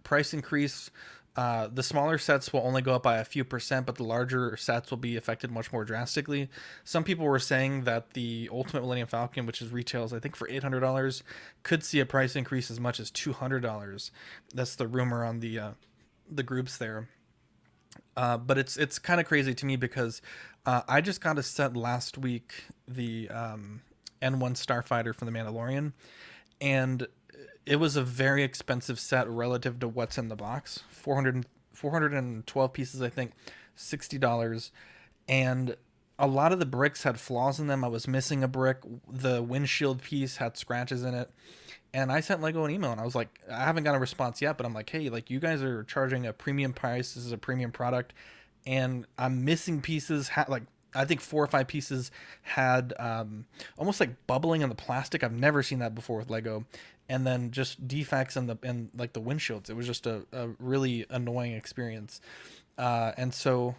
price increase, the smaller sets will only go up by a few percent, but the larger sets will be affected much more drastically. Some people were saying that the Ultimate Millennium Falcon, which is retails, I think, for $800, could see a price increase as much as $200. That's the rumor on the groups there. But it's kind of crazy to me because I just got a set last week, the N1 Starfighter from The Mandalorian, and it was a very expensive set relative to what's in the box. 412 pieces, I think, $60. And a lot of the bricks had flaws in them. I was missing a brick. The windshield piece had scratches in it. And I sent Lego an email and I was like, I haven't got a response yet, but I'm like, hey, like, you guys are charging a premium price. This is a premium product. And I'm missing pieces. I think 4 or 5 pieces had almost like bubbling in the plastic. I've never seen that before with Lego. And then just defects in the windshields. It was just a really annoying experience. And so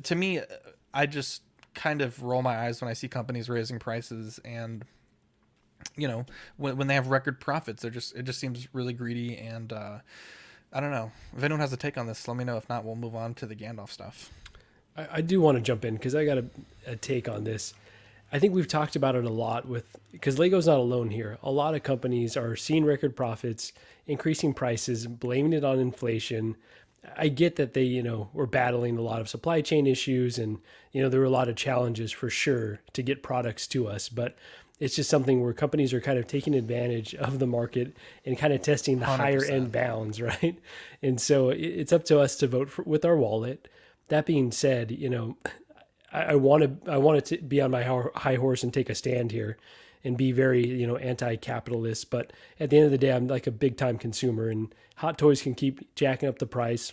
to me, I just kind of roll my eyes when I see companies raising prices, and when they have record profits, it just seems really greedy. And I don't know. If anyone has a take on this, let me know. If not, we'll move on to the Gandalf stuff. I do want to jump in because I got a take on this. I think we've talked about it a lot because Lego's not alone here. A lot of companies are seeing record profits, increasing prices, blaming it on inflation. I get that they, were battling a lot of supply chain issues, and, there were a lot of challenges for sure to get products to us, but it's just something where companies are kind of taking advantage of the market and kind of testing the 100%. Higher end bounds, right? And so it's up to us to vote with our wallet. That being said, I want to be on my high horse and take a stand here and be very, anti-capitalist. But at the end of the day, I'm like a big time consumer, and Hot Toys can keep jacking up the price.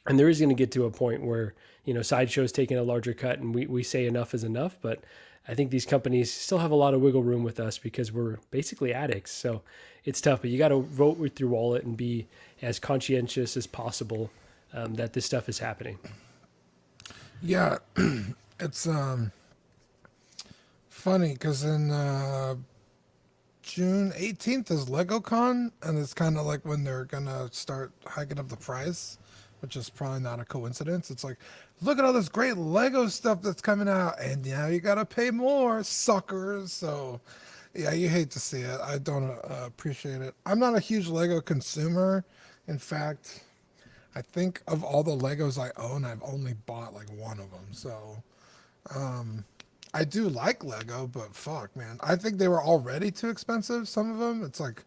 And there is going to get to a point where, Sideshow's taking a larger cut and we say enough is enough. But I think these companies still have a lot of wiggle room with us because we're basically addicts. So it's tough, but you got to vote with your wallet and be as conscientious as possible that this stuff is happening. Yeah, it's funny because in June 18th is LegoCon, and it's kind of like when they're gonna start hiking up the price, which is probably not a coincidence. It's like, look at all this great Lego stuff that's coming out, and now you gotta pay more, suckers. So yeah, you hate to see it. I don't appreciate it. I'm not a huge Lego consumer. In fact, I think of all the Legos I own, I've only bought like one of them. So I do like Lego, but fuck, man. I think they were already too expensive, some of them. It's like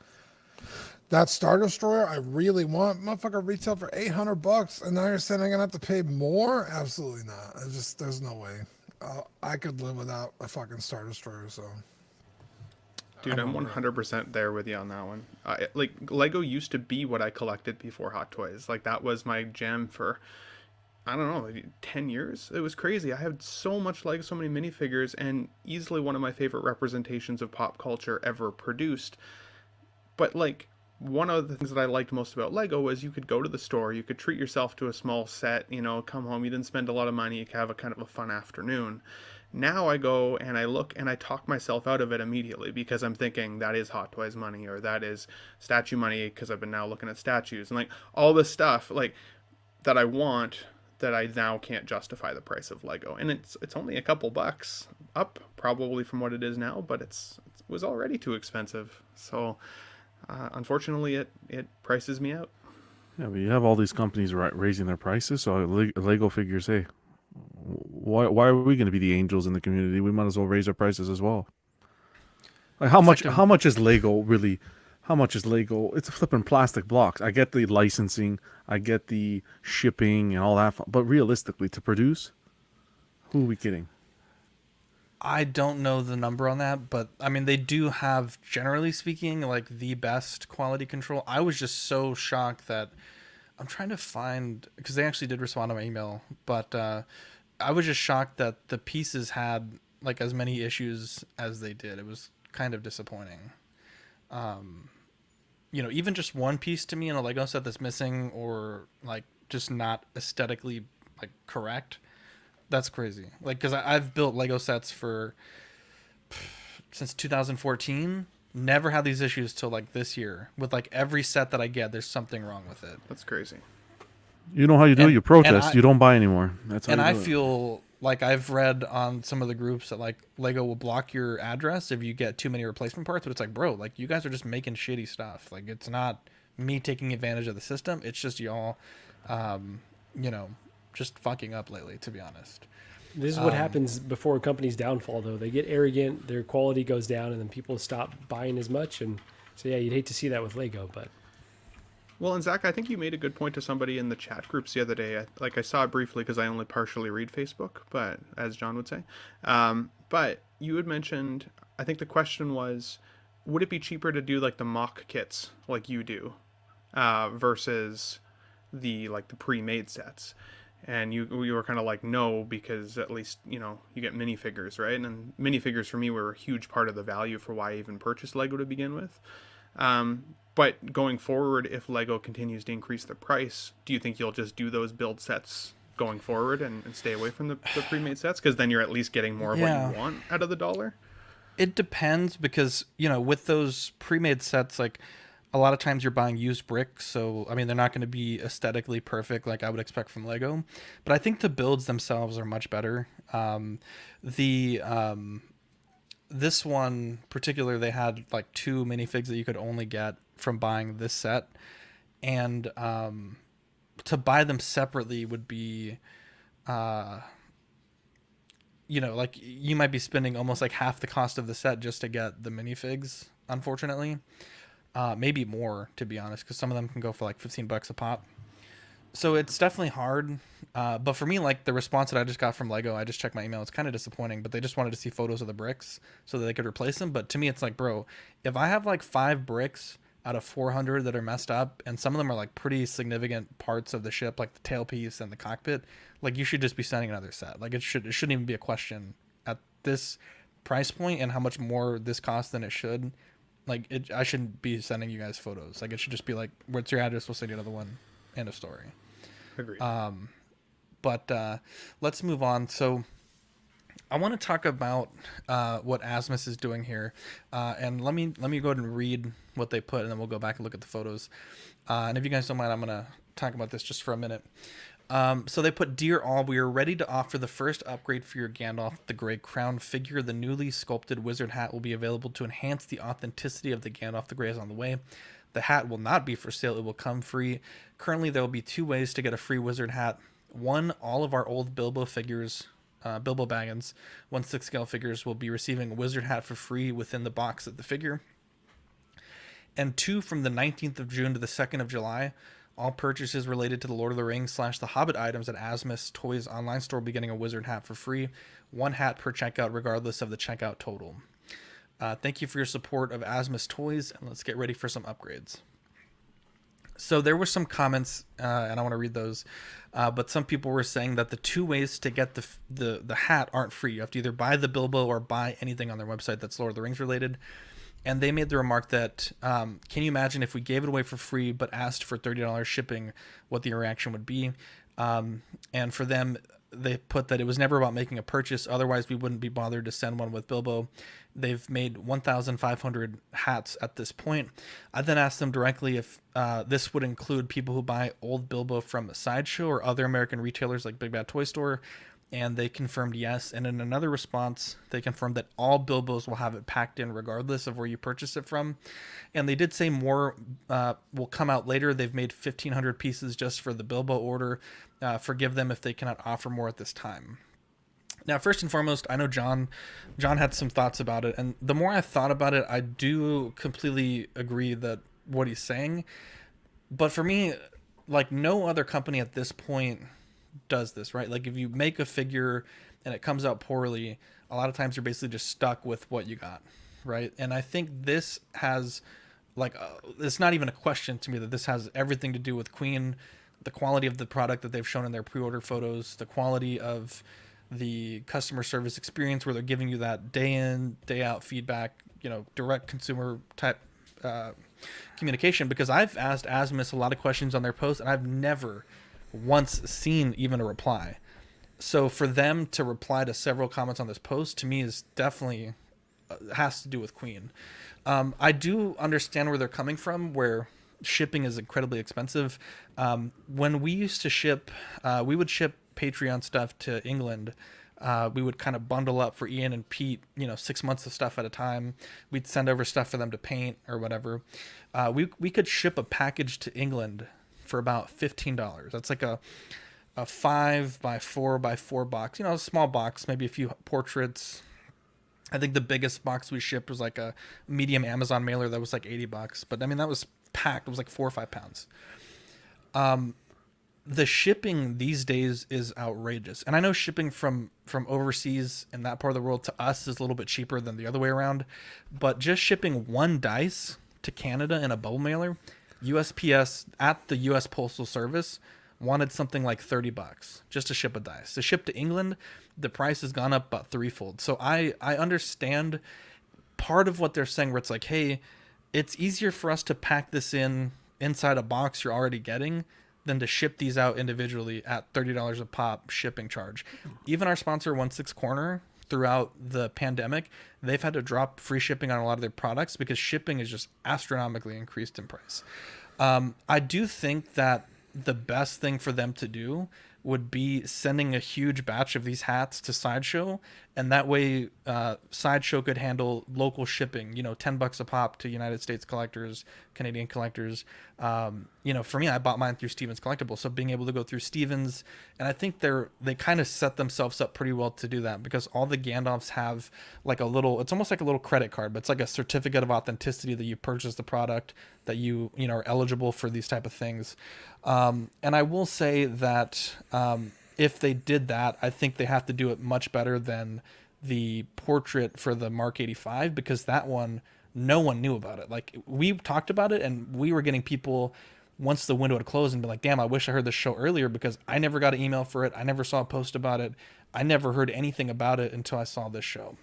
that Star Destroyer I really want, motherfucker, retail for $800, and now you're saying I'm gonna have to pay more? Absolutely not. There's no way. I could live without a fucking Star Destroyer. So, Dude, I'm 100% there with you on that one. Like, Lego used to be what I collected before Hot Toys. Like, that was my jam for, I don't know, maybe 10 years. It was crazy. I had so much Lego, so many minifigures, and easily one of my favorite representations of pop culture ever produced. But, like, one of the things that I liked most about Lego was you could go to the store, you could treat yourself to a small set, you know, come home, you didn't spend a lot of money, you could have a kind of a fun afternoon. Now I go and I look and I talk myself out of it immediately because I'm thinking that is Hot Toys money, or that is statue money because I've been now looking at statues and like all this stuff like that I want that I now can't justify the price of Lego. And it's only a couple bucks up probably from what it is now, but it was already too expensive. So unfortunately it prices me out. Yeah, but you have all these companies raising their prices, so Lego figures, hey, why are we going to be the angels in the community? We might as well raise our prices as well. Like how much is Lego really? How much is Lego? It's flipping plastic blocks. I get the licensing, I get the shipping and all that, but realistically, to produce, who are we kidding? I don't know the number on that, but I mean, they do have, generally speaking, like the best quality control. I was just so shocked that I'm trying to find, because they actually did respond to my email, but I was just shocked that the pieces had like as many issues as they did. It was kind of disappointing. You know, even just one piece to me in a Lego set that's missing or like just not aesthetically like correct, that's crazy. Like, because I've built Lego sets since 2014. Never had these issues till like this year. With like every set that I get, there's something wrong with it. That's crazy. You know how you do it? You protest. You don't buy anymore. That's how. And I feel like I've read on some of the groups that like Lego will block your address if you get too many replacement parts. But it's like, bro, like you guys are just making shitty stuff. Like it's not me taking advantage of the system. It's just y'all, you know, just fucking up lately, to be honest. This is what happens before a company's downfall, though. They get arrogant, their quality goes down, and then people stop buying as much. And so, yeah, you'd hate to see that with Lego, but... Well, and Zach, I think you made a good point to somebody in the chat groups the other day. I saw it briefly because I only partially read Facebook, but as John would say. But you had mentioned, I think the question was, would it be cheaper to do like the mock kits like you do versus the pre-made sets? And you were kind of like, no, because at least, you know, you get minifigures, right? And minifigures for me were a huge part of the value for why I even purchased Lego to begin with. But going forward, if Lego continues to increase the price, do you think you'll just do those build sets going forward and stay away from the pre-made sets? Because then you're at least getting more of what you want out of the dollar? It depends because, you know, with those pre-made sets, like... a lot of times you're buying used bricks, so I mean they're not going to be aesthetically perfect like I would expect from Lego, but I think the builds themselves are much better. This one particular, they had like 2 minifigs that you could only get from buying this set, and to buy them separately would be, you know, like you might be spending almost like half the cost of the set just to get the minifigs, unfortunately. Maybe more, to be honest, because some of them can go for like $15 a pop. So it's definitely hard. But for me, like the response that I just got from Lego, I just checked my email. It's kind of disappointing, but they just wanted to see photos of the bricks so that they could replace them. But to me, it's like, bro, if I have like 5 bricks out of 400 that are messed up, and some of them are like pretty significant parts of the ship, like the tailpiece and the cockpit, like you should just be sending another set. Like it shouldn't even be a question at this price point and how much more this costs than it should. Like, I shouldn't be sending you guys photos. Like, it should just be like, what's your address? We'll send you another one. End of story. Agreed. But let's move on. So I want to talk about what Asmus is doing here. And let me go ahead and read what they put, and then we'll go back and look at the photos. And if you guys don't mind, I'm going to talk about this just for a minute. So they put, "Dear all, we are ready to offer the first upgrade for your Gandalf the Grey Crown figure. The newly sculpted wizard hat will be available to enhance the authenticity of the Gandalf the Grey is on the way. The hat will not be for sale. It will come free. Currently, there will be 2 ways to get a free wizard hat. 1, all of our old Bilbo figures, Bilbo Baggins, 1/6 scale figures will be receiving a wizard hat for free within the box of the figure. And 2, from the 19th of June to the 2nd of July, all purchases related to the Lord of the Rings / the Hobbit items at Asmus Toys online store will be getting a wizard hat for free. 1 hat per checkout, regardless of the checkout total. Thank you for your support of Asmus Toys, and let's get ready for some upgrades. So there were some comments, and I want to read those. But some people were saying that the 2 ways to get the hat aren't free. You have to either buy the Bilbo or buy anything on their website that's Lord of the Rings related. And they made the remark that, can you imagine if we gave it away for free but asked for $30 shipping, what the reaction would be? And for them, they put that it was never about making a purchase. Otherwise, we wouldn't be bothered to send one with Bilbo. They've made 1,500 hats at this point. I then asked them directly if this would include people who buy old Bilbo from Sideshow or other American retailers like Big Bad Toy Store. And they confirmed yes. And in another response, they confirmed that all Bilbos will have it packed in regardless of where you purchase it from. And they did say more will come out later. They've made 1,500 pieces just for the Bilbo order. Forgive them if they cannot offer more at this time. Now, first and foremost, I know John had some thoughts about it. And the more I thought about it, I do completely agree that what he's saying. But for me, like no other company at this point does this, right? Like if you make a figure and it comes out poorly, a lot of times you're basically just stuck with what you got, right? And I think this has it's not even a question to me that this has everything to do with Queen, the quality of the product that they've shown in their pre-order photos, the quality of the customer service experience where they're giving you that day in, day out feedback, direct consumer type communication. Because I've asked Asmus a lot of questions on their posts and I've never once seen even a reply. So for them to reply to several comments on this post, to me, is definitely has to do with Queen. I do understand where they're coming from, where shipping is incredibly expensive. When we used to ship, we would ship Patreon stuff to England. We would kind of bundle up for Ian and Pete, 6 months of stuff at a time. We'd send over stuff for them to paint or whatever. We could ship a package to England for about $15. That's like a 5x4x4 box, a small box, maybe a few portraits. I think the biggest box we shipped was like a medium Amazon mailer that was like $80. But I mean, that was packed. It was like 4 or 5 pounds. The shipping these days is outrageous. And I know shipping from overseas in that part of the world to us is a little bit cheaper than the other way around. But just shipping 1 dice to Canada in a bubble mailer, USPS at the US Postal Service wanted something like $30 just to ship a dice. To ship to England, the price has gone up about threefold. So I understand part of what they're saying, where it's like, hey, it's easier for us to pack this inside a box you're already getting than to ship these out individually at $30 a pop shipping charge. Even our sponsor 16 Corner, throughout the pandemic, they've had to drop free shipping on a lot of their products because shipping is just astronomically increased in price. I do think that the best thing for them to do would be sending a huge batch of these hats to Sideshow, and that way Sideshow could handle local shipping, $10 a pop to United States collectors, Canadian collectors. For me, I bought mine through Stevens Collectibles, so being able to go through Stevens, and I think they kind of set themselves up pretty well to do that, because all the Gandalfs have like it's almost like a little credit card, but it's like a certificate of authenticity that you purchased the product, that you are eligible for these type of things. And I will say that if they did that, I think they have to do it much better than the portrait for the Mark 85, because that one, no one knew about it. Like, we talked about it and we were getting people, once the window had closed, and be like, damn, I wish I heard this show earlier, because I never got an email for it. I never saw a post about it. I never heard anything about it until I saw this show.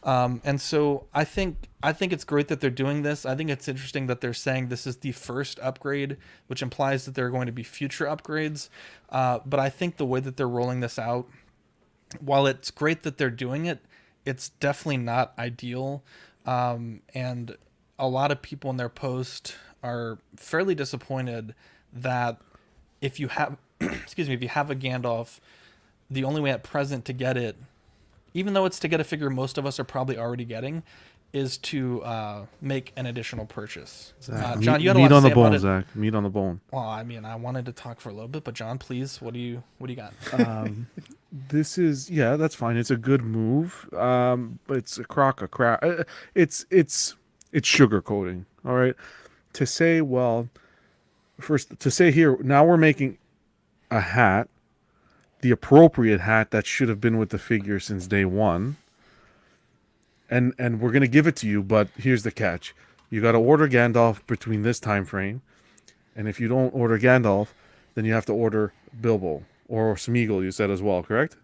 And so I think it's great that they're doing this. I think it's interesting that they're saying this is the first upgrade, which implies that there are going to be future upgrades. But I think the way that they're rolling this out, while it's great that they're doing it, it's definitely not ideal. And a lot of people in their post are fairly disappointed that if you have, if you have a Gandalf, the only way at present to get it, even though it's to get a figure most of us are probably already getting, is to make an additional purchase. John, you had a lot to say about it. Zach. Meat on the bone. Well, I mean, I wanted to talk for a little bit, but John, please, what do you got? This is, that's fine. It's a good move. But it's a crock of crap. It's sugar coating. All right. To say, well, first to say here, now we're making a hat, the appropriate hat that should have been with the figure since day one. And we're going to give it to you, but here's the catch. You got to order Gandalf between this time frame. And if you don't order Gandalf, then you have to order Bilbo or Smeagol, you said as well, correct?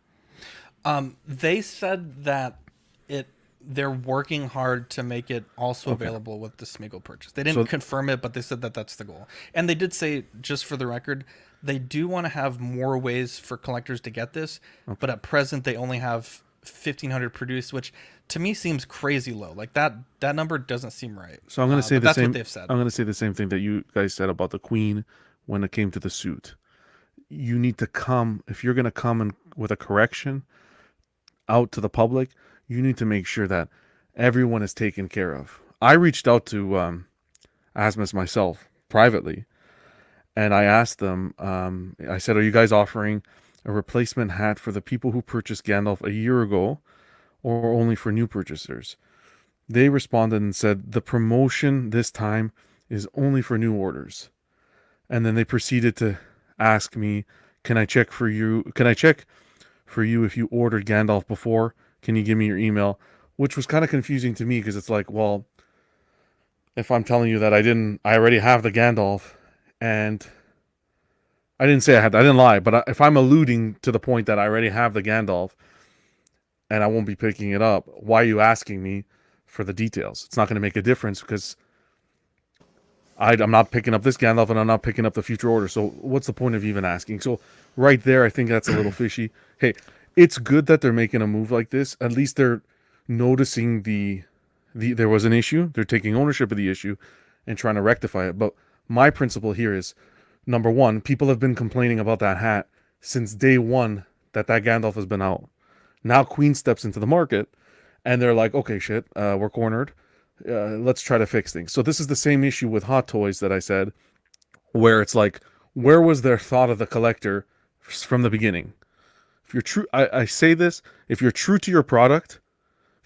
They said that they're working hard to make it also available with the Smeagol purchase. They didn't confirm it, but they said that that's the goal. And they did say, just for the record, they do want to have more ways for collectors to get this, but at present they only have 1,500 produced, which to me seems crazy low. Like that number doesn't seem right. So I'm going to say the that's same. What they've said. I'm going to say the same thing that you guys said about the Queen when it came to the suit. You need to come, if you're going to come with a correction out to the public, you need to make sure that everyone is taken care of. I reached out to Asmus myself privately, and I asked them, I said, are you guys offering a replacement hat for the people who purchased Gandalf a year ago, or only for new purchasers? They responded and said, the promotion this time is only for new orders. And then they proceeded to ask me, can I check for you if you ordered Gandalf before? Can you give me your email? Which was kind of confusing to me, because it's like, well, if I'm telling you that I already have the Gandalf, and I didn't say I didn't lie, but if I'm alluding to the point that I already have the Gandalf and I won't be picking it up, why are you asking me for the details? It's not going to make a difference, because I'm not picking up this Gandalf and I'm not picking up the future order. So what's the point of even asking? So right there, I think that's a little fishy. Hey, it's good that they're making a move like this. At least they're noticing there was an issue. They're taking ownership of the issue and trying to rectify it. But my principle here is, number one, people have been complaining about that hat since day one that Gandalf has been out. Now Queen steps into the market and they're like, okay, shit, we're cornered. Let's try to fix things. So this is the same issue with Hot Toys that I said, where it's like, where was their thought of the collector from the beginning? If you're true, I say this, if you're true to your product,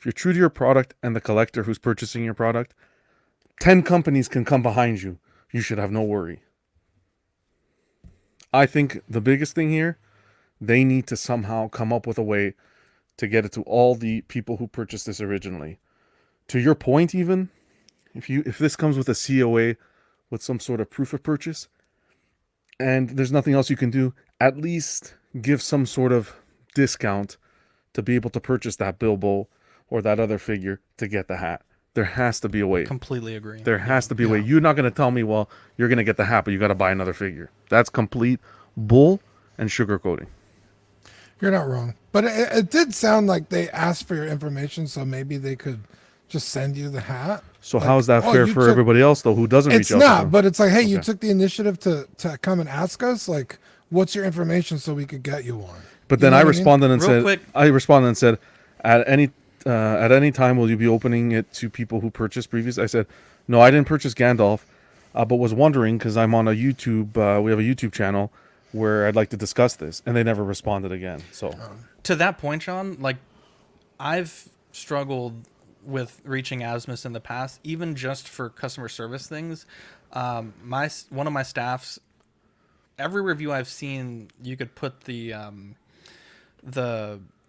and the collector who's purchasing your product, 10 companies can come behind you. You should have no worry. I think the biggest thing here, they need to somehow come up with a way to get it to all the people who purchased this originally. To your point, even if this comes with a COA with some sort of proof of purchase, and there's nothing else you can do, at least give some sort of discount to be able to purchase that Bilbo or that other figure to get the hat. There has to be a way. Completely agree. There has to be a way. You're not going to tell me, well, you're going to get the hat, but you got to buy another figure. That's complete bull and sugarcoating. You're not wrong. But it did sound like they asked for your information, so maybe they could just send you the hat. So like, how's that fair for everybody else, though, who doesn't reach out? It's not, but it's like, hey, you took the initiative to come and ask us, like, what's your information so we could get you one? But then I responded and said, at any time will you be opening it to people who purchased previous? I said, no, I didn't purchase Gandalf, but was wondering, because I'm on a YouTube, we have a YouTube channel where I'd like to discuss this, and they never responded again. So to that point, Sean, like, I've struggled with reaching Asmus in the past, even just for customer service things. One of my staffs, every review I've seen, you could put the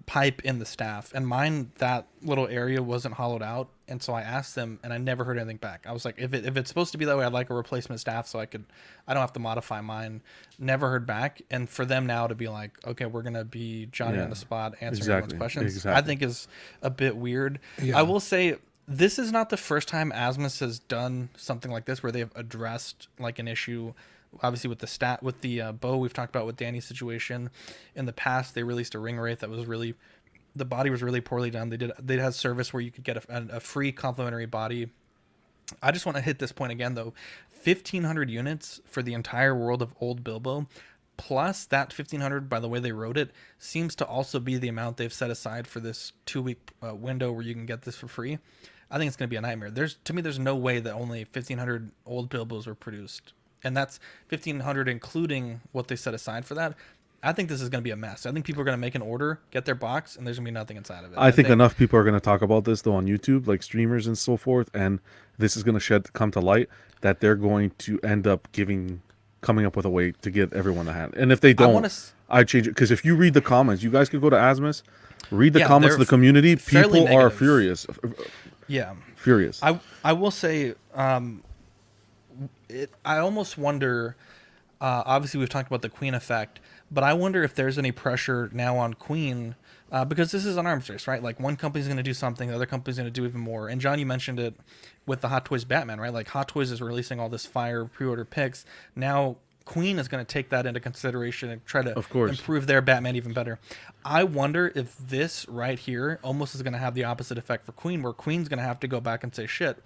pipe in the staff, and mine, that little area wasn't hollowed out, and so I asked them, and I never heard anything back. I was like, if it's supposed to be that way, I'd like a replacement staff so I don't have to modify mine. Never heard back, and for them now to be like, okay, we're gonna be Johnny on the spot answering everyone's questions, I think is a bit weird. I will say, this is not the first time Asmus has done something like this where they've addressed like an issue. Obviously, with the bow we've talked about with Danny's situation. In the past, they released a ring wraith that was the body was really poorly done. They had service where you could get a free complimentary body. I just want to hit this point again, though. 1,500 units for the entire world of Old Bilbo, plus that 1,500, by the way they wrote it, seems to also be the amount they've set aside for this 2-week window where you can get this for free. I think it's going to be a nightmare. There's no way that only 1,500 Old Bilbos were produced. And that's 1,500 including what they set aside for that. I think this is going to be a mess. I think people are going to make an order, get their box, and there's going to be nothing inside of it. I think enough people are going to talk about this, though, on YouTube, like streamers and so forth, and this is going to come to light that they're going to end up giving coming up with a way to get everyone the hat. And if they don't, I'd change it. Because if you read the comments, you guys could go to Asmus, read the comments of the community. People are furious. Yeah. Furious. I will say, I almost wonder, obviously we've talked about the Queen effect, but I wonder if there's any pressure now on Queen, because this is an arms race, right? Like one company's going to do something, the other company's going to do even more. And John, you mentioned it with the Hot Toys Batman, right? Like Hot Toys is releasing all this fire pre-order picks. Now Queen is going to take that into consideration and try to improve their Batman even better. I wonder if this right here almost is going to have the opposite effect for Queen, where Queen's going to have to go back and say, shit,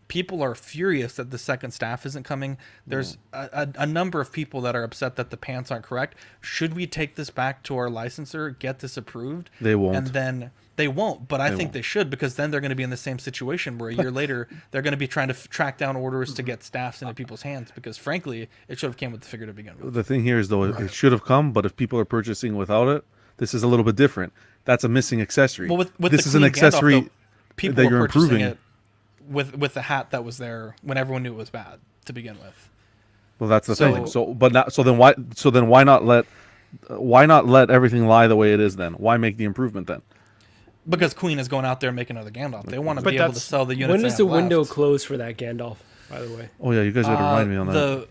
people are furious that the second staff isn't coming. There's a number of people that are upset that the pants aren't correct. Should we take this back to our licensor, get this approved? They won't. And then they won't, but I think they should, because then they're going to be in the same situation where a year later they're going to be trying to track down orders to get staffs into people's hands, because frankly, it should have came with the figure to begin with. The thing here is, though, it should have come, but if people are purchasing without it, this is a little bit different. That's a missing accessory. Well, with this the is an accessory Gandalf, though, people that were you're purchasing improving. It with the hat that was there when everyone knew it was bad to begin with. Well, that's the thing. So then why not let everything lie the way it is then? Why make the improvement then? Because Queen is going out there and making another Gandalf. They want to be able to sell the units. When does the window close for that Gandalf, by the way? Oh yeah, you guys got to remind me on that.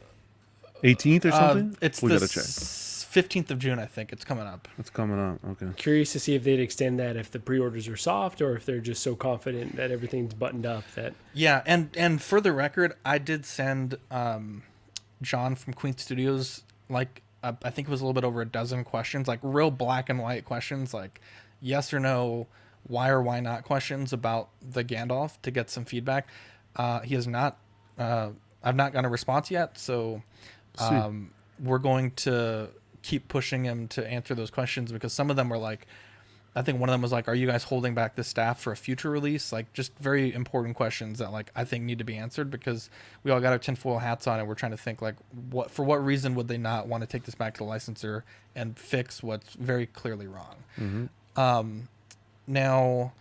The 18th or something? It's we the got to check. 15th of June, I think. It's coming up. It's coming up. Okay. Curious to see if they'd extend that if the pre-orders are soft, or if they're just so confident that everything's buttoned up that. Yeah, and for the record, I did send John from Queen Studios I think it was a little bit over a dozen questions, like real black and white questions, like yes or no, why or why not questions about the Gandalf to get some feedback. He has not. I've not gotten a response yet, so we're going to keep pushing him to answer those questions, because some of them were like, I think one of them was like, are you guys holding back the staff for a future release? Like just very important questions that like I think need to be answered, because we all got our tinfoil hats on and we're trying to think like for what reason would they not want to take this back to the licensor and fix what's very clearly wrong. Now,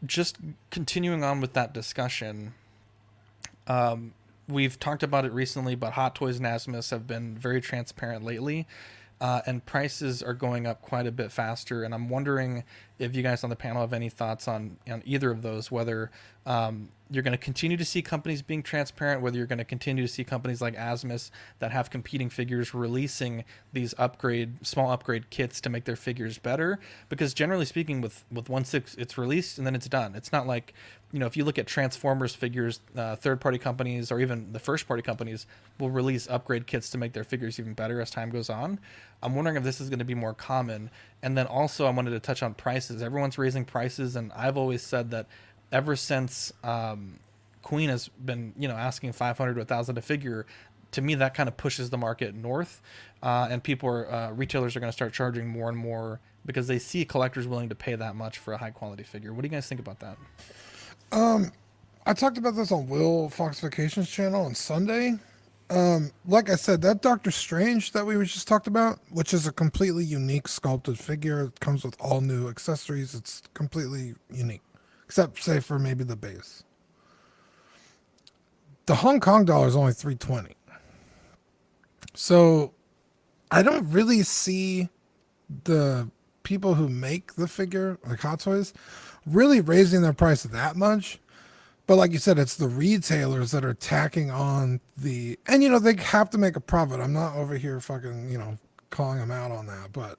just continuing on with that discussion, we've talked about it recently, but Hot Toys and Asmus have been very transparent lately, and prices are going up quite a bit faster. And I'm wondering if you guys on the panel have any thoughts on either of those, whether you're going to continue to see companies being transparent, whether you're going to continue to see companies like Asmus that have competing figures releasing these small upgrade kits to make their figures better. Because generally speaking, with 1/6, it's released and then it's done. It's not like, if you look at Transformers figures, third-party companies or even the first-party companies will release upgrade kits to make their figures even better as time goes on. I'm wondering if this is going to be more common. And then also I wanted to touch on prices. Everyone's raising prices, and I've always said that ever since Queen has been, asking $500 to $1,000 a figure, to me that kind of pushes the market north, and retailers are going to start charging more and more because they see collectors willing to pay that much for a high-quality figure. What do you guys think about that? I talked about this on Will Fox Vacations channel on Sunday. Like I said, that Doctor Strange that we just talked about, which is a completely unique sculpted figure, it comes with all new accessories. It's completely unique, except say for maybe the base. The Hong Kong dollar is only $320. So I don't really see the people who make the figure, like Hot Toys, really raising their price that much. But like you said, it's the retailers that are tacking on and they have to make a profit. I'm not over here fucking, calling them out on that, but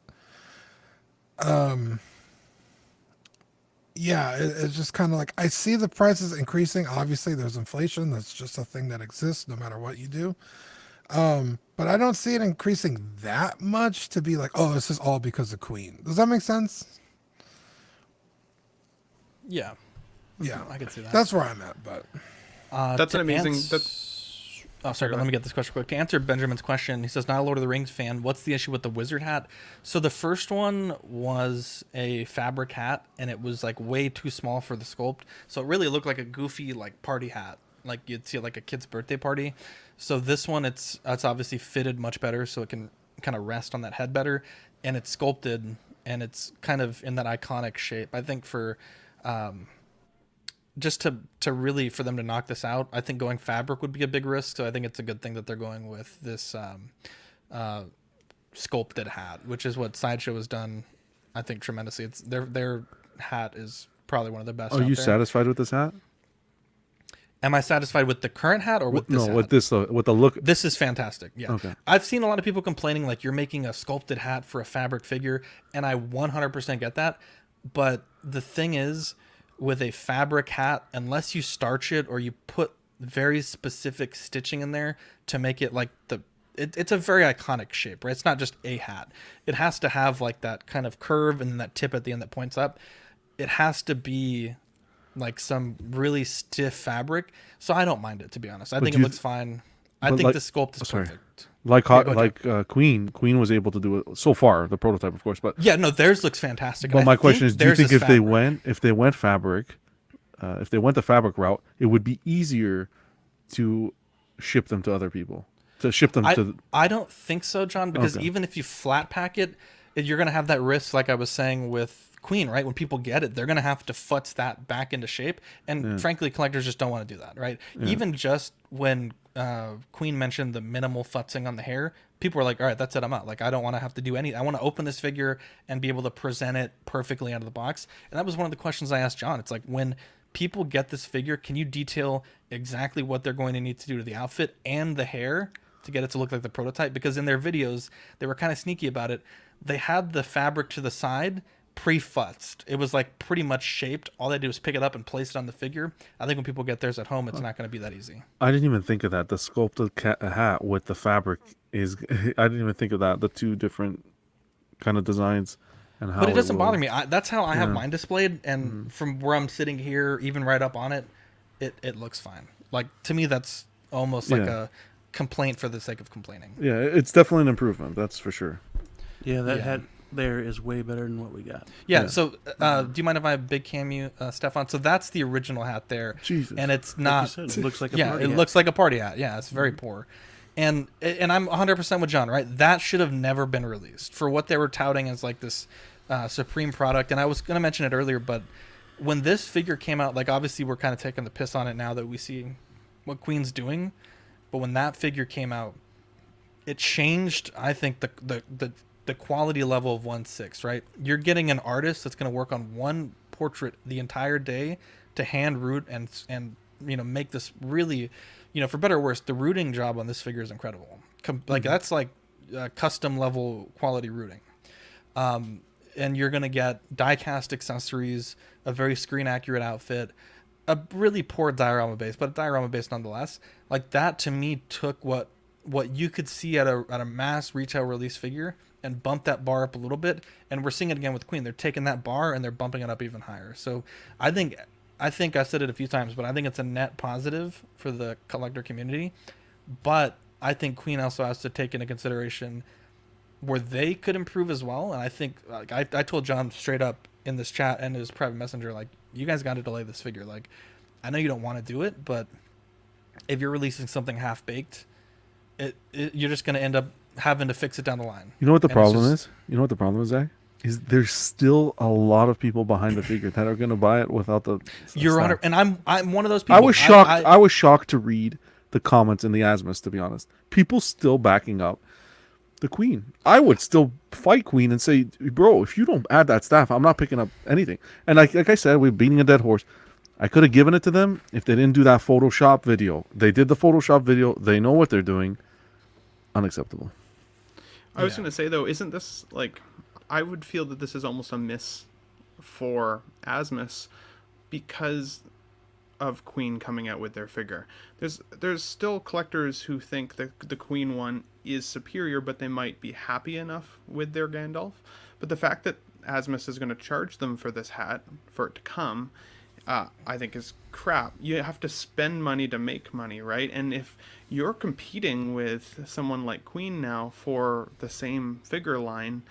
yeah, it's just kind of like, I see the prices increasing. Obviously there's inflation. That's just a thing that exists no matter what you do. But I don't see it increasing that much to be like, oh, this is all because of Queen. Does that make sense? Yeah. Yeah, I can see that. That's where I'm at, but that's an amazing. Let me get this question quick. To answer Benjamin's question, he says, not a Lord of the Rings fan, what's the issue with the wizard hat? So the first one was a fabric hat, and it was like way too small for the sculpt. So it really looked like a goofy like party hat, like you'd see at like a kid's birthday party. So this one, it's obviously fitted much better, so it can kind of rest on that head better, and it's sculpted, and it's kind of in that iconic shape. I think for just to really for them to knock this out, I think going fabric would be a big risk. So I think it's a good thing that they're going with this sculpted hat, which is what Sideshow has done, I think, tremendously. It's their hat is probably one of the best. Are you satisfied with this hat? Am I satisfied with the current hat or with this hat? With this with the look. This is fantastic. Yeah. Okay. I've seen a lot of people complaining like you're making a sculpted hat for a fabric figure, and I 100% get that. But the thing is, with a fabric hat, unless you starch it or you put very specific stitching in there to make it like it's a very iconic shape, right? It's not just a hat. It has to have like that kind of curve and then that tip at the end that points up. It has to be like some really stiff fabric. So I don't mind it, to be honest. I think it looks fine. I think the sculpt is perfect. Queen was able to do it so far, the prototype, of course, but yeah, no, theirs looks fantastic. But my question is, do you think if they went fabric, if they went the fabric route, it would be easier to ship them to other people? I don't think so, John, because even if you flat pack it, you're going to have that risk, like I was saying with Queen, right? When people get it, they're going to have to futz that back into shape. And frankly, collectors just don't want to do that, right? Yeah. Even just when Queen mentioned the minimal futzing on the hair, people were like, all right, that's it, I'm out. Like, I don't want to have to do any. I want to open this figure and be able to present it perfectly out of the box. And that was one of the questions I asked John. It's like, when people get this figure, can you detail exactly what they're going to need to do to the outfit and the hair to get it to look like the prototype? Because in their videos, they were kind of sneaky about it. They had the fabric to the side pre-futzed. It was like pretty much shaped. All they do is pick it up and place it on the figure. I think when people get theirs at home, it's not going to be that easy. I didn't even think of that. The sculpted hat with the fabric is. I didn't even think of that. The two different kind of designs and how. But it doesn't bother me. That's how I have mine displayed, and from where I'm sitting here, even right up on it, it looks fine. Like, to me, that's almost like a complaint for the sake of complaining. Yeah, it's definitely an improvement. That's for sure. Yeah, that hat there is way better than what we got. Yeah. So, do you mind if I big cam you, Stefan? So that's the original hat there. Jesus. And it's not. Like you said, it looks like a party hat. Looks like a party hat. Yeah, it's very poor. And I'm 100% with John, right? That should have never been released for what they were touting as like this supreme product. And I was going to mention it earlier, but when this figure came out, like, obviously we're kind of taking the piss on it now that we see what Queen's doing. But when that figure came out, it changed, I think, the quality level of 1/6, right? You're getting an artist that's going to work on one portrait the entire day to hand root and make this really, for better or worse, the rooting job on this figure is incredible. Like, that's like custom level quality rooting. And you're going to get die-cast accessories, a very screen-accurate outfit, a really poor diorama base, but a diorama base nonetheless. Like, that to me took what you could see at a mass retail release figure and bump that bar up a little bit. And we're seeing it again with Queen. They're taking that bar and they're bumping it up even higher. So I think I said it a few times, but I think it's a net positive for the collector community. But I think Queen also has to take into consideration where they could improve as well. And I think, like, I told John straight up in this chat and his private messenger, like, you guys got to delay this figure. Like, I know you don't want to do it, but if you're releasing something half baked, you're just going to end up having to fix it down the line. You know what the problem is? You know what the problem is, Zach? Is there's still a lot of people behind the figure that are going to buy it without the. You're on, and I'm one of those people. I was shocked. I was shocked to read the comments in the Asmus. To be honest, people still backing up the Queen. I would still fight Queen and say, bro, if you don't add that staff, I'm not picking up anything. And like I said, we're beating a dead horse. I could have given it to them if they didn't do that Photoshop video. They did the Photoshop video. They know what they're doing. Unacceptable. I was going to say, though, isn't this, like, I would feel that this is almost a miss for Asmus because of Queen coming out with their figure. There's still collectors who think that the Queen one is superior, but they might be happy enough with their Gandalf. But the fact that Asmus is going to charge them for this hat, for it to come, I think is crap. You have to spend money to make money, right? And if you're competing with someone like Queen now for the same figure line,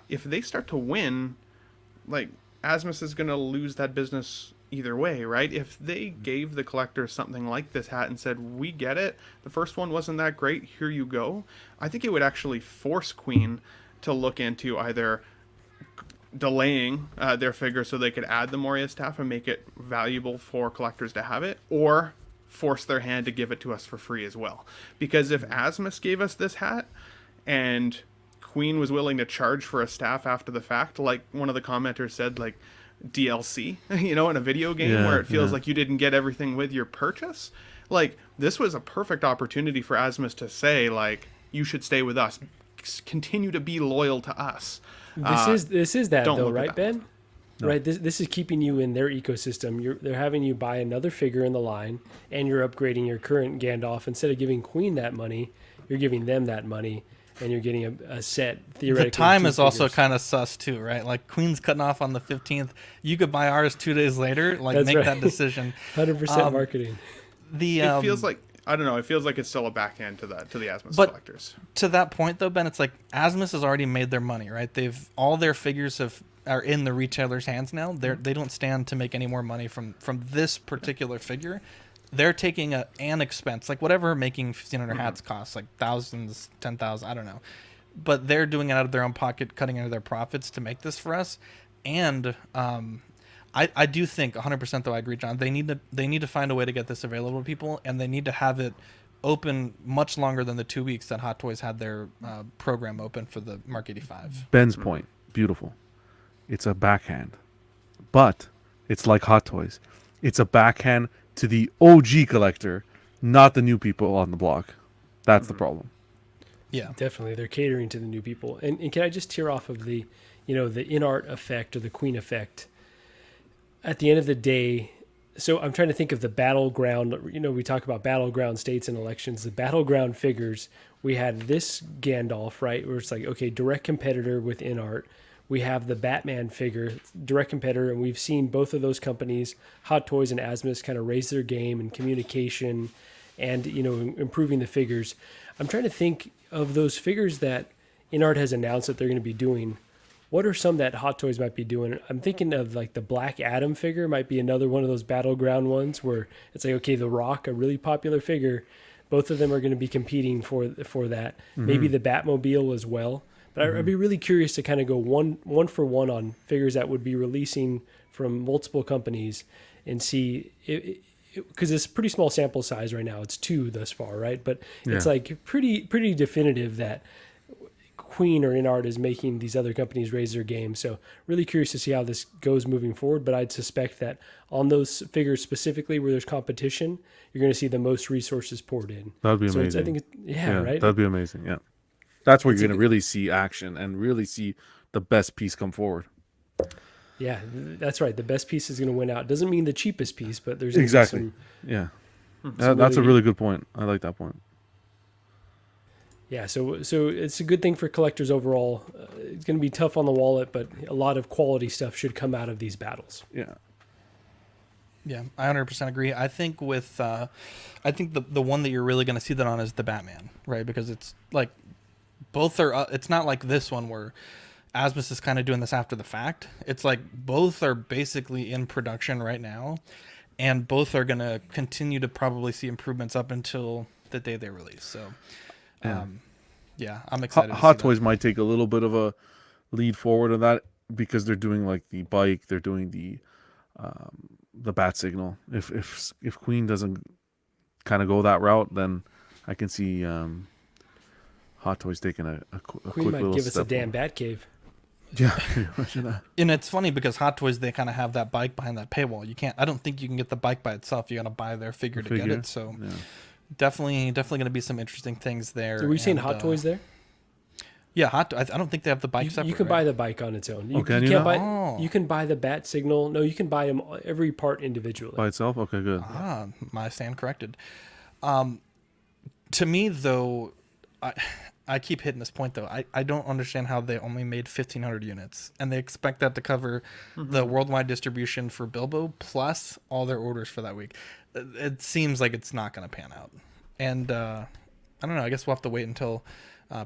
if they start to win, like, Asmus is going to lose that business either way, right? If they gave the collector something like this hat and said, we get it, the first one wasn't that great, here you go, I think it would actually force Queen to look into either delaying their figure so they could add the Moria staff and make it valuable for collectors to have it, or force their hand to give it to us for free as well. Because if Asmus gave us this hat and Queen was willing to charge for a staff after the fact, like one of the commenters said, like DLC, in a video game where it feels like you didn't get everything with your purchase, like this was a perfect opportunity for Asmus to say, like, you should stay with us, continue to be loyal to us. This is that though, right, Ben? No. Right. This is keeping you in their ecosystem. They're having you buy another figure in the line, and you're upgrading your current Gandalf. Instead of giving Queen that money, you're giving them that money, and you're getting a set theoretically. The time is figures. also kind of sus too, right? Like Queen's cutting off on the 15th. You could buy ours 2 days later. Like That's make right. that decision. 100% marketing. It feels like, I don't know, it feels like it's still a backhand to the Asmus but collectors. To that point though, Ben, it's like Asmus has already made their money, right? All their figures are in the retailer's hands now. They don't stand to make any more money from this particular figure. They're taking an expense, like whatever making 1,500 hats costs, like thousands, 10,000, I don't know. But they're doing it out of their own pocket, cutting into their profits to make this for us. And I do think 100% though, I agree, John. They need to find a way to get this available to people, and they need to have it open much longer than the 2 weeks that Hot Toys had their program open for the Mark 85. Ben's point, beautiful. It's a backhand, but it's like Hot Toys. It's a backhand to the OG collector, not the new people on the block. That's the problem. Yeah, definitely. They're catering to the new people. And can I just tear off of the in-art effect or the Queen effect? At the end of the day, so I'm trying to think of the battleground. We talk about battleground states and elections. The battleground figures, we had this Gandalf, right, where it's like, okay, direct competitor with in-art. We have the Batman figure, direct competitor, and we've seen both of those companies, Hot Toys and Asmus, kind of raise their game in communication and, improving the figures. I'm trying to think of those figures that InArt has announced that they're going to be doing. What are some that Hot Toys might be doing? I'm thinking of like the Black Adam figure might be another one of those battleground ones where it's like, okay, The Rock, a really popular figure. Both of them are going to be competing for that. Mm-hmm. Maybe the Batmobile as well. But I'd be really curious to kind of go one for one on figures that would be releasing from multiple companies and see, because it's a pretty small sample size right now. It's 2 thus far, right? But it's like pretty definitive that Queen or InArt is making these other companies raise their game. So really curious to see how this goes moving forward. But I'd suspect that on those figures specifically where there's competition, you're going to see the most resources poured in. That'd be amazing. I think, right? That'd be amazing. Yeah. That's where you're going to really see action and really see the best piece come forward. Yeah, that's right. The best piece is going to win out. Doesn't mean the cheapest piece, but there's exactly. That's a really good point. I like that point. Yeah, so it's a good thing for collectors overall. It's going to be tough on the wallet, but a lot of quality stuff should come out of these battles. Yeah. Yeah, I 100% agree. I think the one that you're really going to see that on is the Batman, right? Because it's like both are. It's not like this one where Asmus is kind of doing this after the fact. It's like both are basically in production right now, and both are going to continue to probably see improvements up until the day they release. So, I'm excited. Hot Toys might take a little bit of a lead forward on that because they're doing like the bike, they're doing the bat signal. If Queen doesn't kind of go that route, then I can see Hot Toys taking a quick Queen might little give us a step damn forward. Batcave. Yeah, imagine that. And it's funny because Hot Toys, they kind of have that bike behind that paywall. I don't think you can get the bike by itself. You got to buy their figure to get it. So definitely going to be some interesting things there. Are we seeing Hot Toys there? Yeah, I don't think they have the bike separate. You can buy the bike on its own. You can buy the bat signal. No, you can buy them every part individually. By itself? Okay, good. My stand corrected. To me, though, I keep hitting this point, though. I don't understand how they only made 1,500 units, and they expect that to cover the worldwide distribution for Bilbo plus all their orders for that week. It seems like it's not going to pan out. And I don't know. I guess we'll have to wait until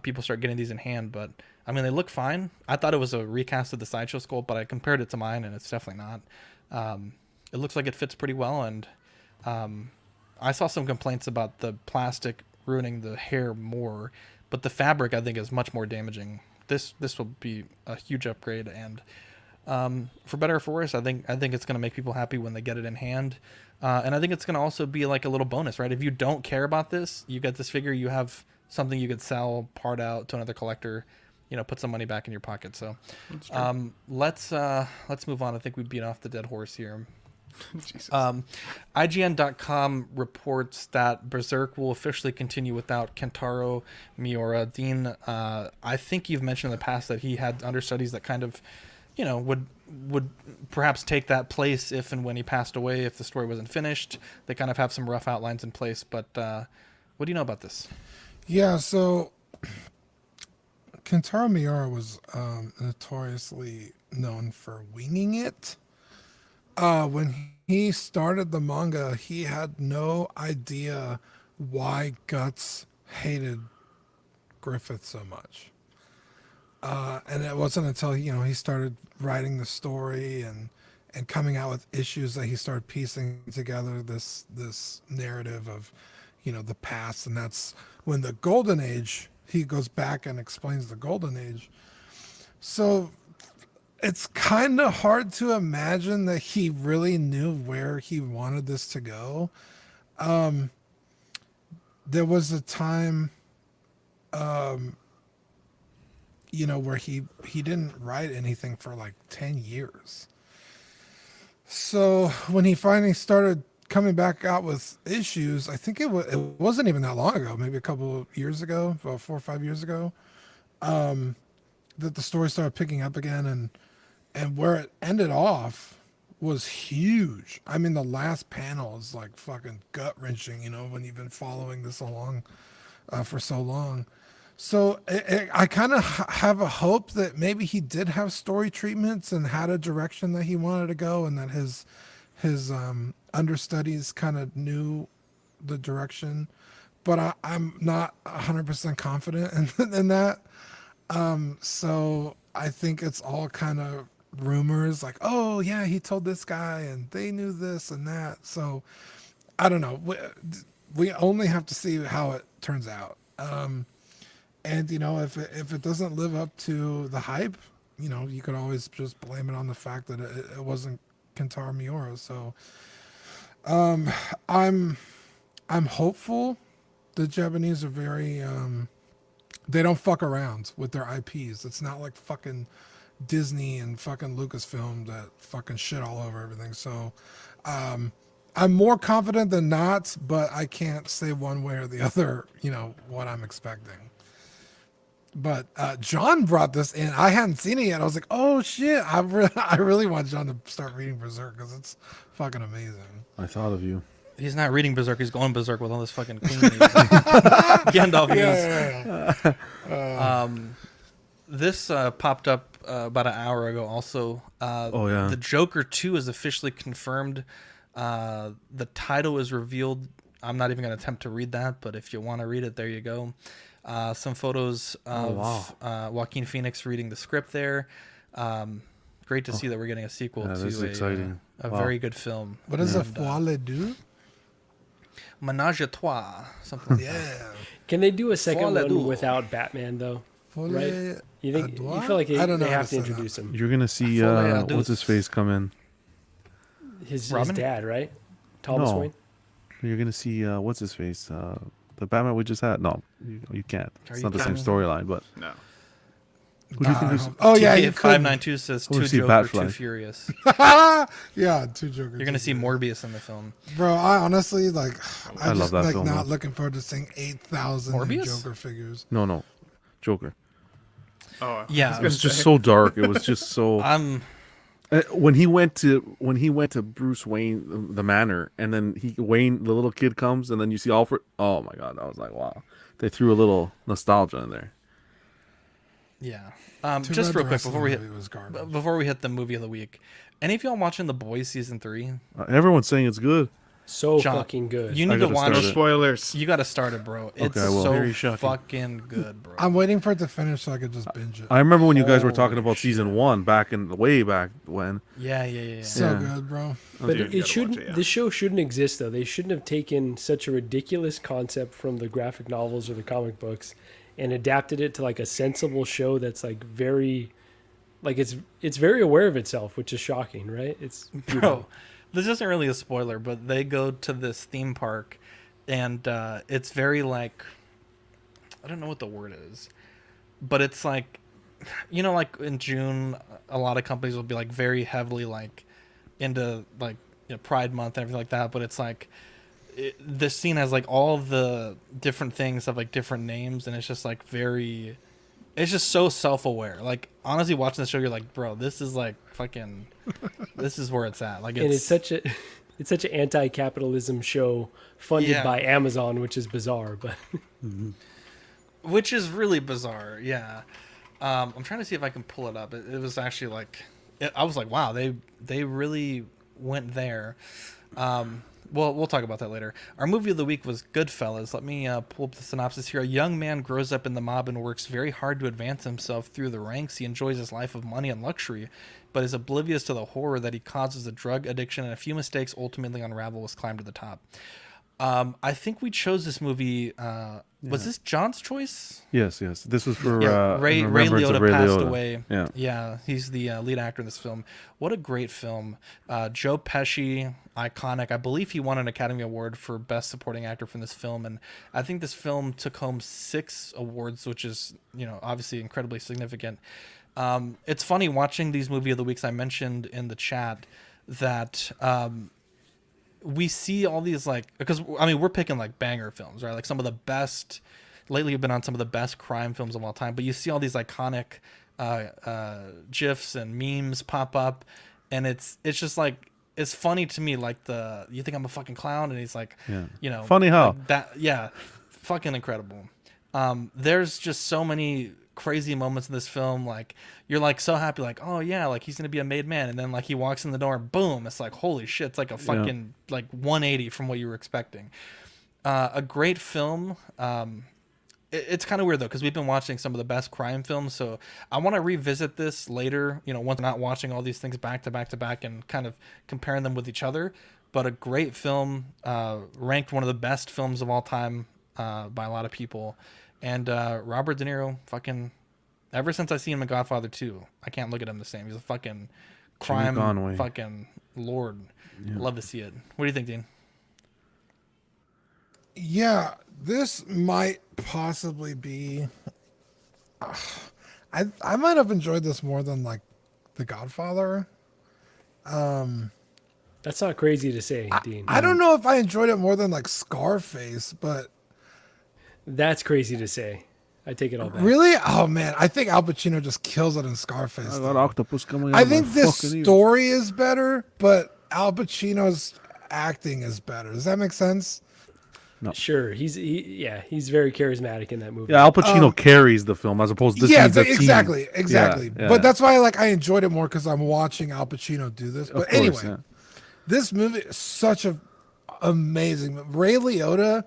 people start getting these in hand. But, I mean, they look fine. I thought it was a recast of the Sideshow sculpt, but I compared it to mine, and it's definitely not. It looks like it fits pretty well, and I saw some complaints about the plastic ruining the hair more, but the fabric I think is much more damaging. This will be a huge upgrade, and For better or for worse, I think it's going to make people happy when they get it in hand. And I think it's going to also be like a little bonus, right? If you don't care about this, you get this figure, you have something you could sell, part out to another collector, put some money back in your pocket. So let's move on. I think we beat off the dead horse here. IGN.com reports that Berserk will officially continue without Kentaro Miura. Dean, I think you've mentioned in the past that he had understudies that kind of, would perhaps take that place if and when he passed away, if the story wasn't finished. They kind of have some rough outlines in place, but what do you know about this? Yeah, so Kentaro Miura was notoriously known for winging it. When he started the manga, he had no idea why Guts hated Griffith so much. And it wasn't until, he started writing the story and coming out with issues that he started piecing together this narrative of, the past. And that's when the Golden Age, he goes back and explains the Golden Age. So it's kind of hard to imagine that he really knew where he wanted this to go. There was a time, where he didn't write anything for like 10 years. So when he finally started coming back out with issues, I think it wasn't even that long ago, maybe a couple of years ago, about 4 or 5 years ago, that the story started picking up again, and where it ended off was huge. I mean, the last panel is like fucking gut wrenching, when you've been following this along for so long. So I kind of have a hope that maybe he did have story treatments and had a direction that he wanted to go, and that his understudies kind of knew the direction. But I'm not 100% confident in that. So I think it's all kind of rumors, like, oh yeah, he told this guy and they knew this and that. So I don't know. We only have to see how it turns out. And if it doesn't live up to the hype, you could always just blame it on the fact that it wasn't Kentaro Miura. So I'm hopeful. The Japanese are very they don't fuck around with their IPs. It's not like fucking Disney and fucking Lucasfilm that fucking shit all over everything. So I'm more confident than not, but I can't say one way or the other, what I'm expecting. But John brought this in. I hadn't seen it yet. I was like, oh shit, I really want John to start reading Berserk because it's fucking amazing. I thought of you. He's not reading Berserk. He's going Berserk with all this fucking Queen news. Gandalf news. This popped up about an hour ago also. The Joker 2 is officially confirmed. The title is revealed. I'm not even going to attempt to read that, but if you want to read it, there you go. Some photos of Joaquin Phoenix reading the script there. Great to see that we're getting a sequel to a very good film. What does a foile do? Menage a trois. Something like that. Can they do a second one without Batman, though? Right? You feel like they have to introduce him. You're going to see, what's his face come in? His dad, right? Thomas Wayne? You're going to see, what's his face? The Batman we just had? No, you can't. It's not the same storyline, but... No. Who do you think is... Oh, yeah, you 592 says Two Joker, Two Furious. Yeah, Two Joker. You're going to see Morbius in the film. Bro, I honestly, I love that film, not looking forward to seeing 8,000 Joker figures. No. Joker. Oh, yeah. It was just so dark. It was just so... When he went to Bruce Wayne, the manor, and then Wayne, the little kid, comes, and then you see Alfred. Oh my god! I was like, wow, they threw a little nostalgia in there. Yeah. Just real quick before we hit the movie of the week, any of y'all watching The Boys season 3? Everyone's saying it's good. So fucking good. You need to watch. No spoilers. You got to start it, bro. It's so fucking good, bro. I'm waiting for it to finish so I could just binge it. I remember when you guys were talking about season 1 way back when. Yeah. So good, bro. But it shouldn't. This show shouldn't exist though. They shouldn't have taken such a ridiculous concept from the graphic novels or the comic books and adapted it to like a sensible show that's like very Like it's very aware of itself, which is shocking, right? It's beautiful. Bro, this isn't really a spoiler, but they go to this theme park, and it's very like, I don't know what the word is, but it's like, like in June, a lot of companies will be like very heavily like into like Pride Month and everything like that, but it's like this scene has like all the different things have like different names, and it's just like very, it's just so self-aware. Like honestly, watching the show, you're like, bro, this is like fucking, this is where it's at. Like, and it's such an anti-capitalism show funded by Amazon, which is bizarre, but which is really bizarre. Yeah. I'm trying to see if I can pull it up. It was actually like, I was like, wow, they really went there. Well, we'll talk about that later. Our movie of the week was Goodfellas. Let me pull up the synopsis here. A young man grows up in the mob and works very hard to advance himself through the ranks. He enjoys his life of money and luxury, but is oblivious to the horror that he causes. A drug addiction and a few mistakes ultimately unravel his climb to the top. I think we chose this movie. Was this John's choice? Yes. This was for Ray Liotta passed away. Yeah, he's the lead actor in this film. What a great film. Joe Pesci, iconic. I believe he won an Academy Award for Best Supporting Actor from this film, and I think this film took home 6 awards, which is obviously incredibly significant. It's funny watching these movie of the weeks. I mentioned in the chat that we see all these because we're picking like banger films, right? Like some of the best. Lately, we've been on some of the best crime films of all time, but you see all these iconic gifs and memes pop up, and it's just like, it's funny to me. Like you think I'm a fucking clown, and he's like, funny how like that, fucking incredible. There's just so many crazy moments in this film. Like you're like so happy, like, oh yeah, like he's gonna be a made man, and then like he walks in the door, boom, it's like, holy shit, it's like a fucking like 180 from what you were expecting. A great film. It's kind of weird though, because we've been watching some of the best crime films, so I want to revisit this later, once I'm not watching all these things back to back to back and kind of comparing them with each other. But a great film, ranked one of the best films of all time by a lot of people. And Robert De Niro, fucking, ever since I seen him in Godfather 2, I can't look at him the same. He's a fucking crime fucking lord. Yeah. Love to see it. What do you think, Dean? Yeah, this might possibly be. I might have enjoyed this more than like The Godfather. That's not crazy to say, Dean. I don't know if I enjoyed it more than like Scarface, but that's crazy to say. I take it all back. Really? Oh man, I think Al Pacino just kills it in Scarface. I got octopus coming out. I think this story is better, but Al Pacino's acting is better. Does that make sense? No. Sure, he's very charismatic in that movie. Yeah, Al Pacino carries the film as opposed to this exactly. Yeah. But that's why I enjoyed it more because I'm watching Al Pacino do this. But anyway, this movie is such a amazing. Ray Liotta,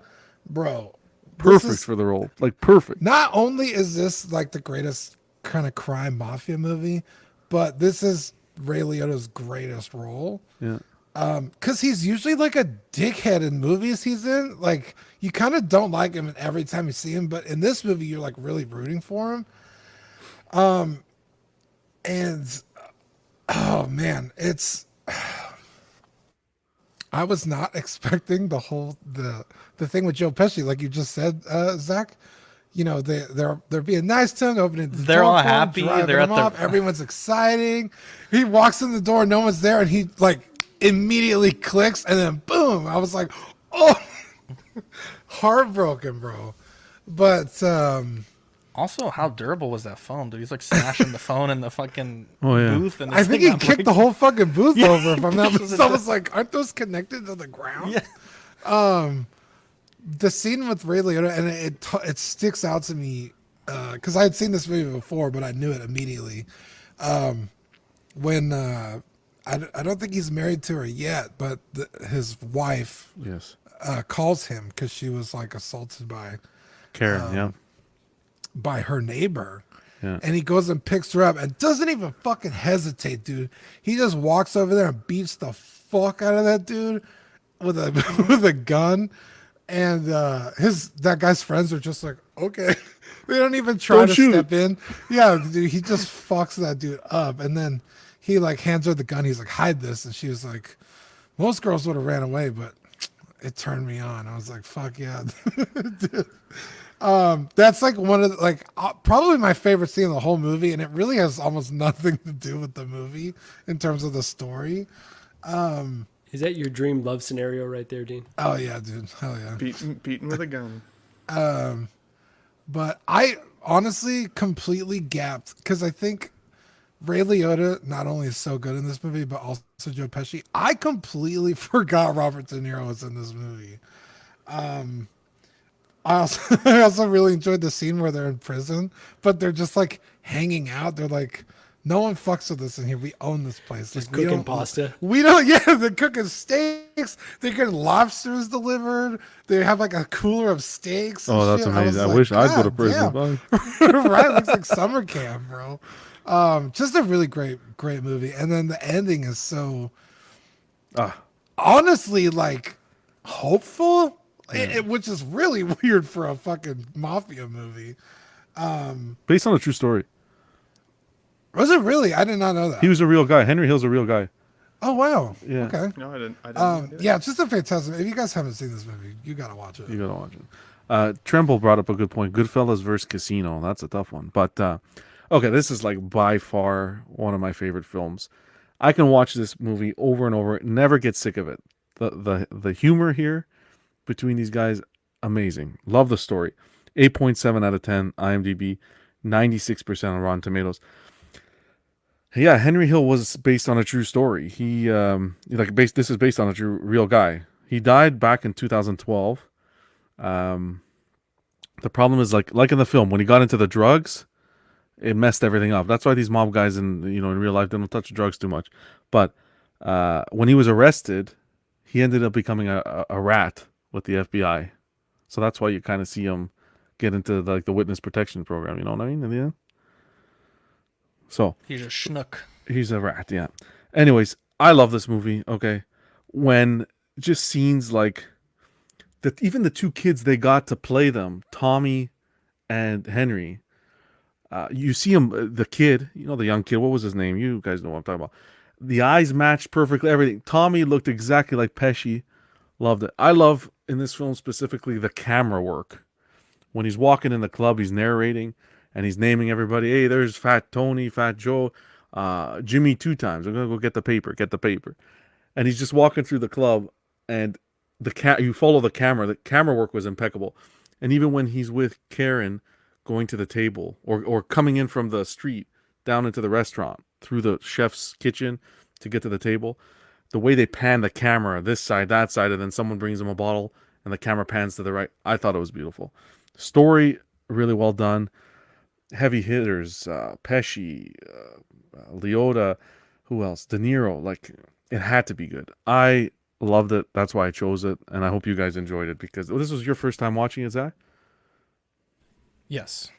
bro, perfect for the role. Like perfect. Not only is this like the greatest kind of crime mafia movie, but this is Ray Liotta's greatest role. Yeah. Because he's usually like a dickhead in movies he's in. Like, you kind of don't like him every time you see him, but in this movie, you're like really rooting for him. And oh man, I was not expecting the thing with Joe Pesci, like you just said, Zach. They're being nice to him, opening the door. They're all happy. They're at everyone's exciting. He walks in the door, no one's there, and he like immediately clicks, and then boom, I was like, oh, heartbroken, bro. But also, how durable was that phone, dude? He's like smashing the phone in the fucking booth, and I think he kicked the whole fucking booth over. If I'm not mistaken, I was like, aren't those connected to the ground? Yeah. The scene with Ray Liotta, and it sticks out to me because I had seen this movie before, but I knew it immediately. When I don't think he's married to her yet, but his wife calls him because she was like assaulted by Karen, by her neighbor. Yeah. And he goes and picks her up and doesn't even fucking hesitate, dude. He just walks over there and beats the fuck out of that dude with a with a gun. And that guy's friends are just like, okay. They don't even try Don't to shoot. step in. Yeah, dude, he just fucks that dude up. And then he like hands her the gun. He's like, hide this. And she was like, most girls would have ran away, but it turned me on. I was like, fuck yeah. Dude. That's like one of the, like probably my favorite scene in the whole movie. And it really has almost nothing to do with the movie in terms of the story. Is that your dream love scenario right there, Dean? Oh yeah, dude. Hell yeah. Beaten with a gun. But I honestly completely gapped because I think Ray Liotta not only is so good in this movie, but also Joe Pesci. I completely forgot Robert De Niro was in this movie. I also really enjoyed the scene where they're in prison, but they're just like hanging out. They're like, no one fucks with us in here. We own this place. Just Like, cooking pasta. We don't. Yeah, they're cooking steaks. They're getting lobsters delivered. They have like a cooler of steaks. and Oh, that's shit. amazing. I was wish like, I'd go to "God prison. damn." Right? It looks like summer camp, bro. Just a really great movie. And then the ending is so honestly like hopeful, which is really weird for a fucking mafia movie. Based on a true story. Was it really? I did not know that. He was a real guy. Henry Hill's a real guy. Oh wow. Yeah. Okay. No, I didn't know that. Yeah, it's just a fantastic. If you guys haven't seen this movie, you gotta watch it. You gotta watch it. Tremble brought up a good point. Goodfellas versus Casino. That's a tough one. But okay, this is like by far one of my favorite films. I can watch this movie over and over, never get sick of it. The humor here between these guys, amazing. Love the story. 8.7 out of 10 IMDb, 96% on Rotten Tomatoes. Yeah, Henry Hill was based on a true story. This is based on a true real guy. He died back in 2012. The problem is like in the film, when he got into the drugs, it messed everything up. That's why these mob guys in real life, they don't touch drugs too much. But when he was arrested, he ended up becoming a rat with the FBI. So that's why you kind of see him get into the witness protection program. You know what I mean? In the end. So He's a schnook. He's a rat, yeah. Anyways, I love this movie. Okay, when just scenes like that, even the two kids they got to play them, Tommy and Henry. You see him, the kid, the young kid. What was his name? You guys know what I'm talking about. The eyes matched perfectly. Everything. Tommy looked exactly like Pesci. Loved it. I love in this film specifically the camera work. When he's walking in the club, he's narrating. And he's naming everybody. Hey, there's Fat Tony, Fat Joe, Jimmy 2 times. I'm gonna go get the paper. And he's just walking through the club, and you follow the camera. The camera work was impeccable. And even when he's with Karen, going to the table or coming in from the street down into the restaurant through the chef's kitchen to get to the table, the way they pan the camera, this side, that side, and then someone brings him a bottle, and the camera pans to the right. I thought it was beautiful. Story really well done. Heavy hitters, Pesci, Liotta, who else? De Niro. Like, it had to be good. I loved it. That's why I chose it, and I hope you guys enjoyed it because this was your first time watching it, Zach? Yes.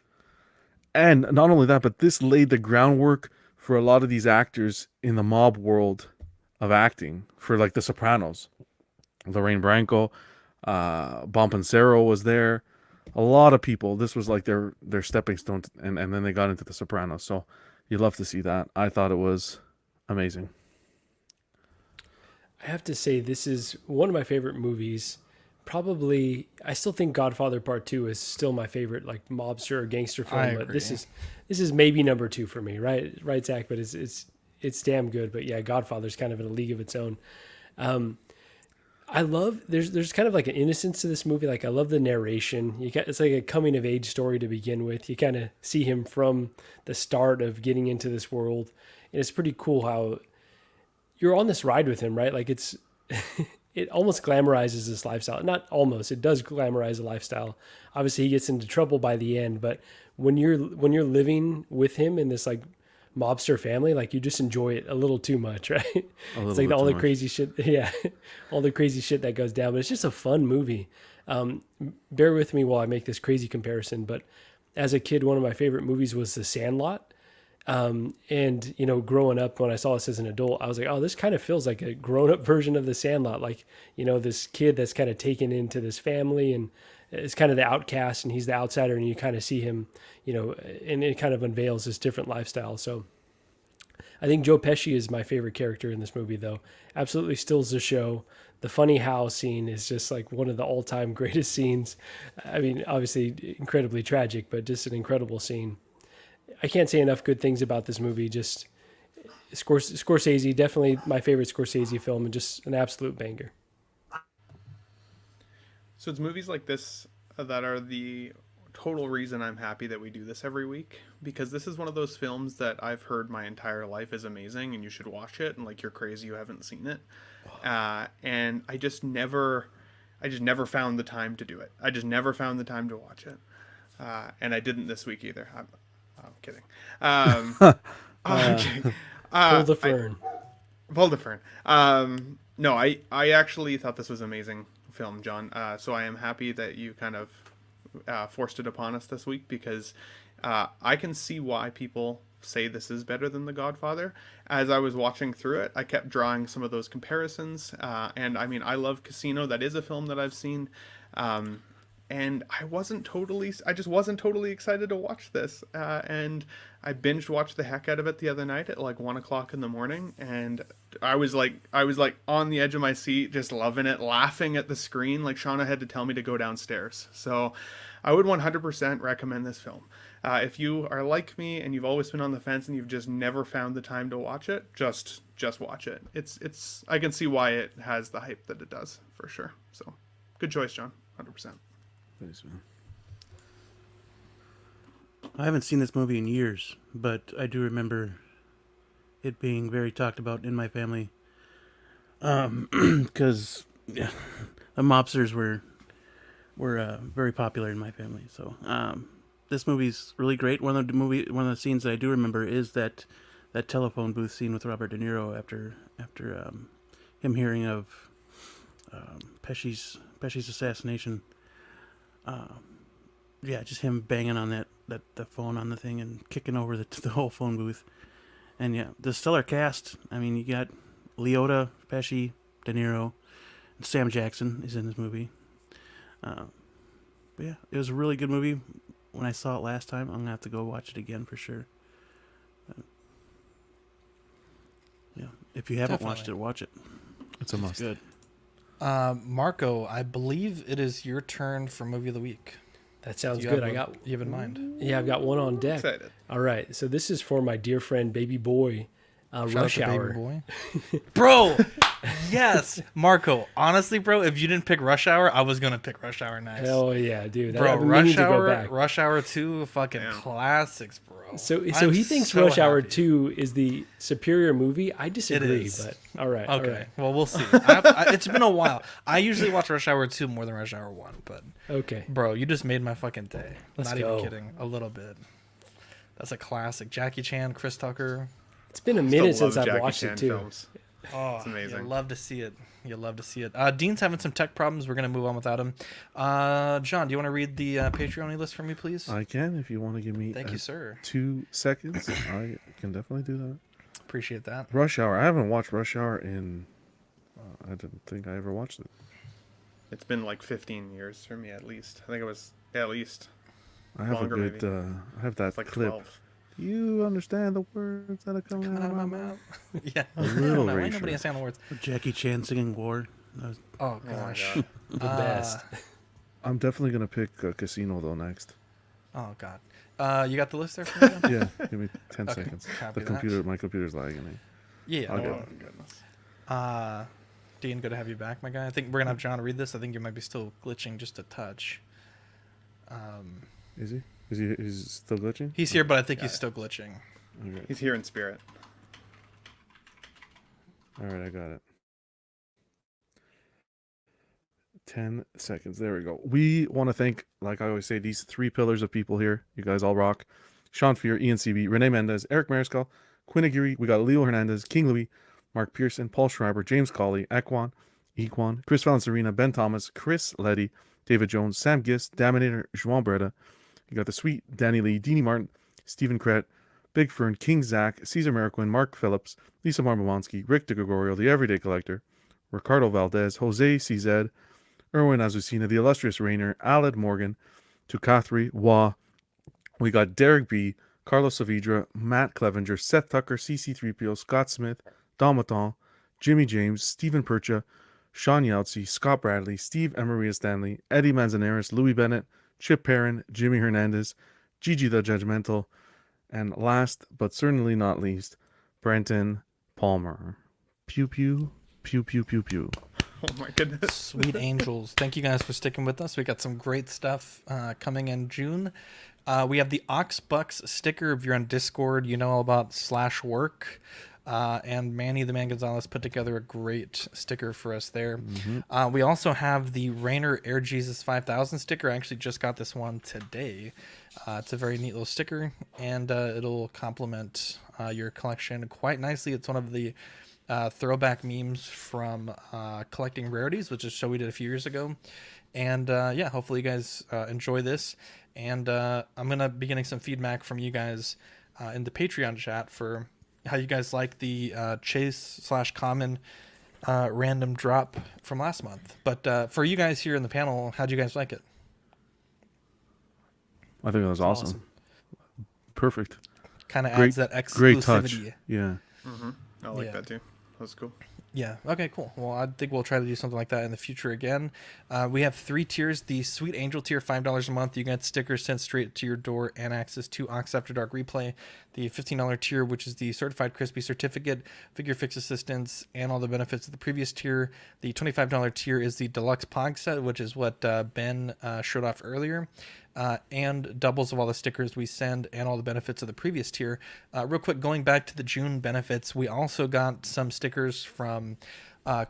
And not only that, but this laid the groundwork for a lot of these actors in the mob world of acting for like The Sopranos. Lorraine Bracco, Bompancero was there. A lot of people. This was like their stepping stone, and then they got into The Sopranos. So you love to see that. I thought it was amazing. I have to say, this is one of my favorite movies. Probably, I still think Godfather Part 2 is still my favorite, like mobster or gangster film. I but agree. this is maybe number 2 for me, right, Zach? But it's damn good. But yeah, Godfather's kind of in a league of its own. I love there's kind of like an innocence to this movie. Like I love the narration. It's like a coming of age story to begin with. You kind of see him from the start of getting into this world, and it's pretty cool how you're on this ride with him, right? Like it almost glamorizes this lifestyle. Not almost, it does glamorize the lifestyle. Obviously, he gets into trouble by the end, but when you're living with him in this like mobster family, like you just enjoy it a little too much, right? It's like all the crazy shit, yeah, all the crazy shit that goes down. But it's just a fun movie. Bear with me while I make this crazy comparison. But as a kid, one of my favorite movies was The Sandlot. And growing up, when I saw this as an adult, I was like, oh, this kind of feels like a grown-up version of The Sandlot. Like, this kid that's kind of taken into this family and is kind of the outcast and he's the outsider, and you kind of see him, and it kind of unveils this different lifestyle. So I think Joe Pesci is my favorite character in this movie, though. Absolutely steals the show. The funny how scene is just like one of the all-time greatest scenes. I mean, obviously incredibly tragic, but just an incredible scene. I can't say enough good things about this movie. Just Scorsese, definitely my favorite Scorsese film, and just an absolute banger. So it's movies like this that are the total reason I'm happy that we do this every week, because this is one of those films that I've heard my entire life is amazing and you should watch it, and like you're crazy you haven't seen it. And I just never found the time to do it. I just never found the time to watch it. And I didn't this week either. I'm kidding. Okay. Pull the fern. Pull the fern. No, I actually thought this was an amazing film, John. So I am happy that you kind of forced it upon us this week, because I can see why people say this is better than The Godfather. As I was watching through it, I kept drawing some of those comparisons. And I mean, I love Casino. That is a film that I've seen. And I just wasn't totally excited to watch this. And I binge watched the heck out of it the other night at like 1 o'clock in the morning. And I was like on the edge of my seat, just loving it, laughing at the screen. Like Shauna had to tell me to go downstairs. So I would 100% recommend this film. If you are like me and you've always been on the fence and you've just never found the time to watch it, just watch it. It's I can see why it has the hype that it does, for sure. So good choice, John. 100%. Thanks, man. I haven't seen this movie in years, but I do remember it being very talked about in my family. Because the mobsters were very popular in my family. So this movie's really great. One of the scenes that I do remember is that telephone booth scene with Robert De Niro after him hearing of Pesci's assassination. Yeah, just him banging on the phone on the thing and kicking over the whole phone booth. And yeah, the stellar cast. I mean, you got Liotta, Pesci, De Niro, and Sam Jackson is in this movie. But yeah, it was a really good movie. When I saw it last time, I'm gonna have to go watch it again for sure. Yeah, if you haven't watched it, watch it. It's a must. Good. Marco, I believe it is your turn for movie of the week. That sounds good. You have in mind? Yeah, I've got one on deck. Excited. All right, so this is for my dear friend Baby Boy, Rush Hour. Baby Boy. Bro, yes, Marco. Honestly, bro, if you didn't pick Rush Hour, I was gonna pick Rush Hour next. Hell yeah, dude! Bro, Rush Hour 2, fucking classics, bro. So he thinks Rush Hour 2 is the superior movie. I disagree, but all right. Okay, all right. well, we'll see. It's been a while. I usually watch Rush Hour 2 more than Rush Hour 1, but okay, bro, you just made my fucking day. Let's Not go. even kidding, a little bit. That's a classic. Jackie Chan, Chris Tucker. It's been a minute since I've watched it too. Films. Oh, it's amazing. You'll love to see it. You'll love to see it. Dean's having some tech problems. We're going to move on without him. John, do you want to read the Patreon list for me, please? I can, if you want to give me Thank you, sir. 2 seconds. I can definitely do that. Appreciate that. Rush Hour. I haven't watched Rush Hour in... I didn't think I ever watched it. It's been like 15 years for me, at least. I think it was at least I have longer, a good... I have that it's like clip. 12. You understand the words that are coming out of my mouth? Yeah. A little Why racial. nobody understand the words? Jackie Chan singing War. Oh, gosh. The best. I'm definitely going to pick Casino, though, next. Oh, God. You got the list there for me, John? Yeah, give me 10 seconds. Copy My computer's lagging me. Yeah. I'll get Oh, goodness. Dean, good to have you back, my guy. I think we're going to have John read this. I think you might be still glitching just a touch. Is he? Is still glitching? He's here, but I think he's still glitching. Okay. He's here in spirit. All right, I got it. 10 seconds. There we go. We want to thank, like I always say, these 3 pillars of people here. You guys all rock. Sean Fear, Ian CB, Renee Mendez, Eric Mariscal, Quinn Aguirre. We got Leo Hernandez, King Louis, Mark Pearson, Paul Schreiber, James Colley, Equan, Chris Valencerina, Ben Thomas, Chris Letty, David Jones, Sam Gist, Daminator, Joan Breda. You got the sweet Danny Lee, Deanie Martin, Stephen Krett, Big Fern, King Zach, Caesar Mariquin, Mark Phillips, Lisa Marmovansky, Rick DeGregorio, The Everyday Collector, Ricardo Valdez, Jose CZ, Erwin Azucena, the illustrious Rainer, Aled Morgan, Tukathri, Wah. We got Derek B, Carlos Saavedra, Matt Clevenger, Seth Tucker, CC3PO, Scott Smith, Domaton, Jimmy James, Stephen Percha, Sean Yautsy, Scott Bradley, Steve Emeria Stanley, Eddie Manzanares, Louis Bennett, Chip Perrin, Jimmy Hernandez, Gigi the Judgmental, and last but certainly not least, Brenton Palmer. Pew pew, pew pew pew pew. Oh my goodness. Sweet angels. Thank you guys for sticking with us. We got some great stuff coming in June. We have the Oxbucks sticker. If you're on Discord, you know all about /work. And Manny the Man Gonzalez put together a great sticker for us there. Mm-hmm. We also have the Rainer Air Jesus 5000 sticker. I actually just got this one today. It's a very neat little sticker, and it'll complement your collection quite nicely. It's one of the throwback memes from Collecting Rarities, which is a show we did a few years ago. And yeah, hopefully you guys enjoy this. And I'm going to be getting some feedback from you guys in the Patreon chat for how you guys like the chase/common random drop from last month. But for you guys here in the panel, how'd you guys like it? I think it was awesome. Perfect. Kind of adds that exclusivity. Great touch. Yeah. Mm-hmm. I like that too. That's cool. Yeah. Okay, cool. Well, I think we'll try to do something like that in the future again. We have 3 tiers. The Sweet Angel tier, $5 a month. You get stickers sent straight to your door and access to Ox After Dark Replay. The $15 tier, which is the Certified Crispy Certificate, Figure Fix Assistance, and all the benefits of the previous tier. The $25 tier is the Deluxe Pog Set, which is what Ben showed off earlier. And doubles of all the stickers we send and all the benefits of the previous tier. Real quick, going back to the June benefits, we also got some stickers from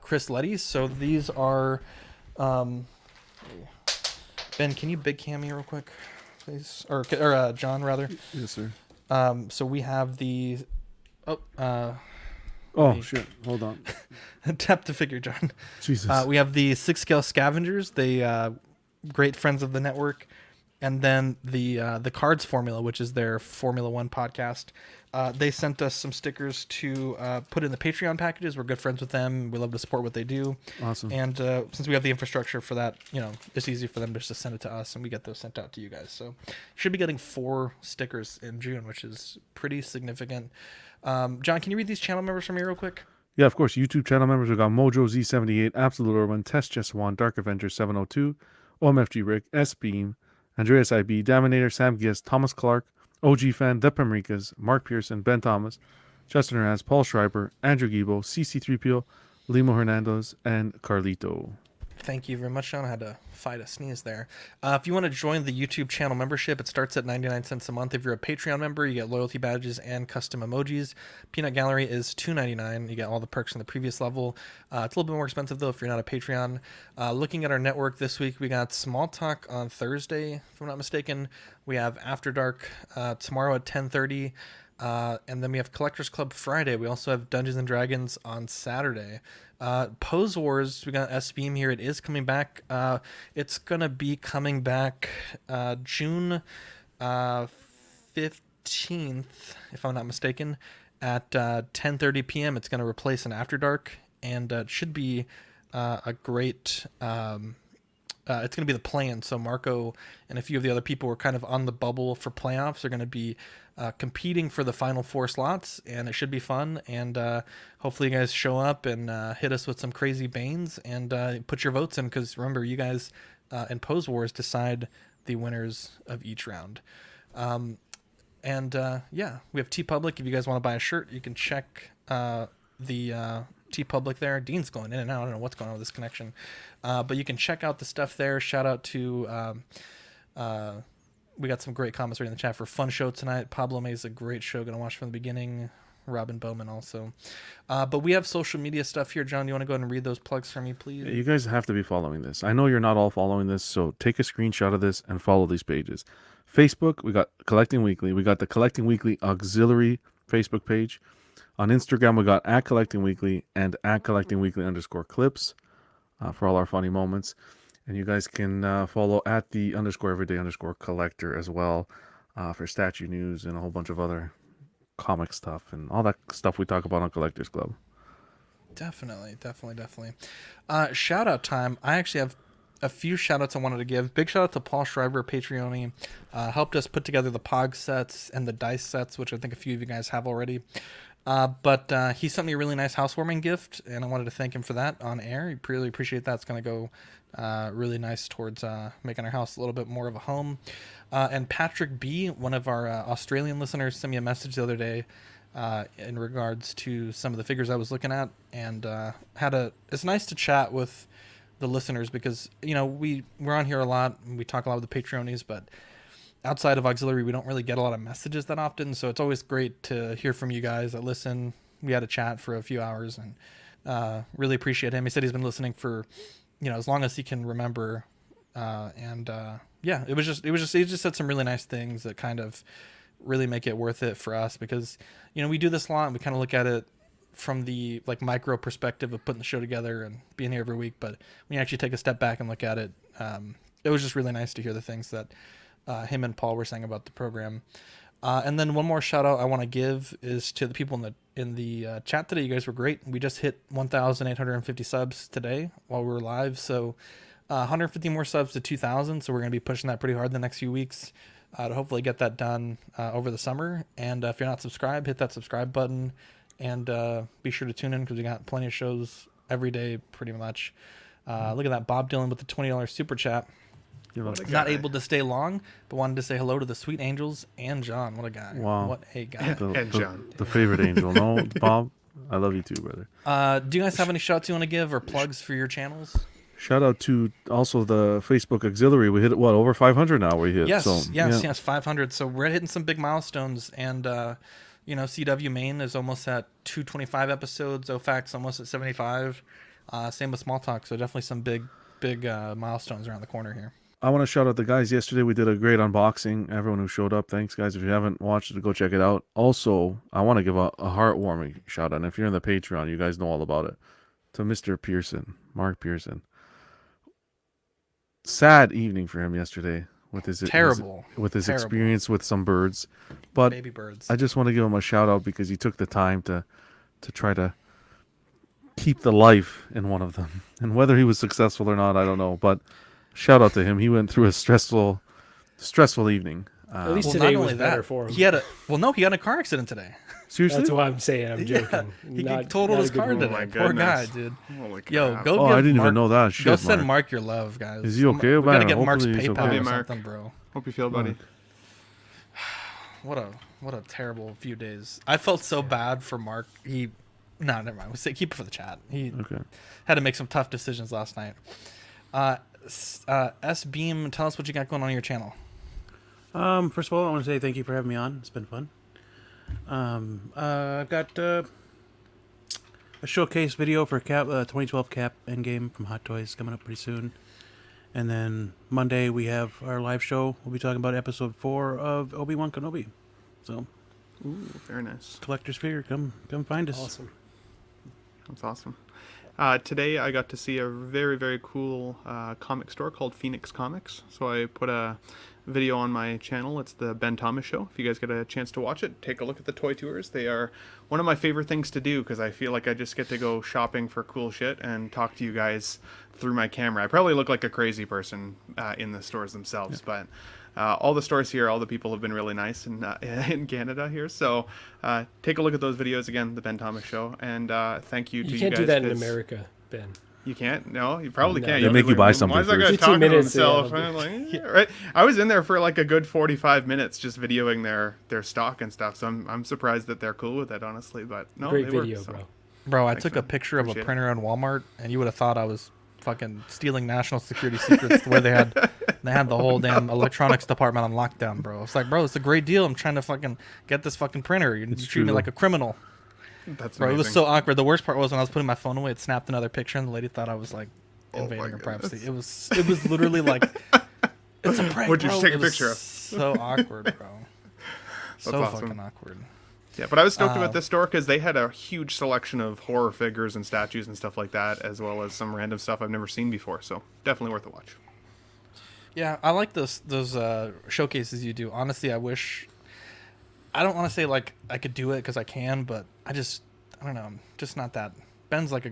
Chris Letty. So these are... Ben, can you big cam me real quick, please? Or John, rather. Yes, sir. So we have the... Shit. Hold on. Tap the figure, John. Jesus. We have the 6-scale scavengers, the great friends of the network. And then the Cards Formula, which is their Formula One podcast. They sent us some stickers to put in the Patreon packages. We're good friends with them. We love to support what they do. Awesome. And since we have the infrastructure for that, it's easy for them just to send it to us, and we get those sent out to you guys. So you should be getting 4 stickers in June, which is pretty significant. John, can you read these channel members for me real quick? Yeah, of course. YouTube channel members, we got Mojo Z78, Absolute Urban, Test Just One, Dark Avenger 702, OMFG Rick, S Beam, Andreas IB, Daminator, Sam Giss, Thomas Clark, OG Fan, The Pamrikas, Mark Pearson, Ben Thomas, Justin Hernandez, Paul Schreiber, Andrew Gibo, CC3PO, Limo Hernandez, and Carlito. Thank you very much, John. I had to fight a sneeze there. If you want to join the YouTube channel membership, it starts at 99 cents a month. If you're a Patreon member, you get loyalty badges and custom emojis. Peanut Gallery is $2.99. You get all the perks from the previous level. It's a little bit more expensive, though, if you're not a Patreon. Looking at our network this week, we got Small Talk on Thursday, if I'm not mistaken. We have After Dark tomorrow at 10:30. And then we have Collectors Club Friday. We also have Dungeons and Dragons on Saturday. Pose Wars, we got S-Beam here. It is coming back. It's going to be coming back June 15th, if I'm not mistaken, at 10:30 p.m. It's going to replace an After Dark, and it should be a great... it's going to be the play-in, so Marco and a few of the other people were kind of on the bubble for playoffs. They're going to be competing for the final 4 slots, and it should be fun. And hopefully you guys show up and hit us with some crazy banes and put your votes in, because remember, you guys in Pose Wars decide the winners of each round. Yeah, we have TeePublic. If you guys want to buy a shirt, you can check the TeePublic there. Dean's going in and out. I don't know what's going on with this connection. But you can check out the stuff there. Shout out to... we got some great comments right in the chat for Fun Show tonight. Pablo May's a great show. Going to watch from the beginning. Robin Bowman also. But we have social media stuff here. John, you want to go ahead and read those plugs for me, please? You guys have to be following this. I know you're not all following this, so take a screenshot of this and follow these pages. Facebook, we got Collecting Weekly. We got the Collecting Weekly Auxiliary Facebook page. On Instagram, we got @CollectingWeekly and @CollectingWeekly_clips for all our funny moments. And you guys can follow @the_everyday_collector as well for statue news and a whole bunch of other comic stuff and all that stuff we talk about on Collectors Club. Definitely. Shout out time. I actually have a few shout outs I wanted to give. Big shout out to Paul Schreiber, Patreon. Helped us put together the Pog sets and the dice sets, which I think a few of you guys have already. But he sent me a really nice housewarming gift, and I wanted to thank him for that on air. I really appreciate that. It's going to go really nice towards making our house a little bit more of a home. And Patrick B., one of our Australian listeners, sent me a message the other day in regards to some of the figures I was looking at, and it's nice to chat with the listeners because, you know, we're on here a lot and we talk a lot with the Patreonies, but outside of auxiliary we don't really get a lot of messages that often, so it's always great to hear from you guys that listen. We had a chat for a few hours, and really appreciate him. He said he's been listening for, you know, as long as he can remember, yeah, it he just said some really nice things that kind of really make it worth it for us, because, you know, we do this a lot and we kind of look at it from the like micro perspective of putting the show together and being here every week, but when you actually take a step back and look at it, it was just really nice to hear the things that him and Paul were saying about the program. And then one more shout out I want to give is to the people in the chat today. You guys were great. We just hit 1,850 subs today while we were live, so 150 more subs to 2,000, so we're going to be pushing that pretty hard the next few weeks to hopefully get that done over the summer. And if you're not subscribed, hit that subscribe button. And be sure to tune in because we got plenty of shows every day, pretty much. Look at that, Bob Dylan with the $20 super chat. Not able to stay long, but wanted to say hello to the sweet angels and John. What a guy! Wow, what a guy! And John, the favorite angel. No, Bob, I love you too, brother. Do you guys have any shots you want to give or plugs for your channels? Shout out to also the Facebook auxiliary. We hit over 500 now. We hit yes, 500. So we're hitting some big milestones, and you know, CW Main is almost at 225 episodes. OFAC's almost at 75. Same with Small Talk. So definitely some big milestones around the corner here. I want to shout out the guys. Yesterday we did a great unboxing. Everyone who showed up, thanks guys. If you haven't watched it, go check it out. Also, I want to give a heartwarming shout out. And if you're in the Patreon, you guys know all about it. To Mr. Pearson, Mark Pearson. Sad evening for him yesterday with his experience with some birds. But baby birds. I just want to give him a shout out because he took the time to try to keep the life in one of them. And whether he was successful or not, I don't know. But shout out to him. He went through a stressful evening. At least today was better for him. He had a car accident today. Seriously? That's why I'm saying. I'm joking. He totaled his car today. Poor guy, dude. Yo, go. I didn't even know that. Shit, go send Mark your love, guys. Is he okay? We gotta get Mark's PayPal or something, bro. Hope you feel, buddy. What a terrible few days. I felt so bad for Mark. Never mind. We'll say keep it for the chat. He had to make some tough decisions last night. S Beam, tell us what you got going on your channel. First of all, I want to say thank you for having me on. It's been fun. I've got a showcase video for 2012 Cap Endgame from Hot Toys coming up pretty soon. And then Monday we have our live show. We'll be talking about episode 4 of Obi-Wan Kenobi. So, very nice. Collector's figure, come find us. Awesome. That's awesome. Today I got to see a very, very cool comic store called Phoenix Comics. So I put a video on my channel. It's the Ben Thomas Show. If you guys get a chance to watch it, take a look at the toy tours. They are one of my favorite things to do because I feel like I just get to go shopping for cool shit and talk to you guys through my camera. I probably look like a crazy person in the stores themselves, but all the stores here, all the people have been really nice in Canada here. So take a look at those videos again, the Ben Thomas Show, and thank you to you guys. You can't do that in America, Ben. You can't? No, you probably can't. They make you buy something. Why is that guy talking to himself? Right? I was in there for like a good 45 minutes just videoing their stock and stuff. So I'm surprised that they're cool with it, honestly. But no, great they video, work, so. Bro, I took a picture of a printer on Walmart, and you would have thought I was fucking stealing national security secrets the way they had the whole damn electronics department on lockdown, bro. It's like, bro, it's a great deal. I'm trying to fucking get this fucking printer. You're treating me like a criminal. That's bro, amazing. it was so awkward. The worst part was when I was putting my phone away, it snapped another picture, and the lady thought I was like invading her privacy. It was literally like, it's a prank. What'd you bro. take a It was picture of? So awkward, bro. So awesome. fucking awkward. Yeah, but I was stoked about this store because they had a huge selection of horror figures and statues and stuff like that, as well as some random stuff I've never seen before. So definitely worth a watch. Yeah, I like those showcases you do. Honestly, I don't want to say like I could do it because I can, but I don't know. I'm just not that. Ben's like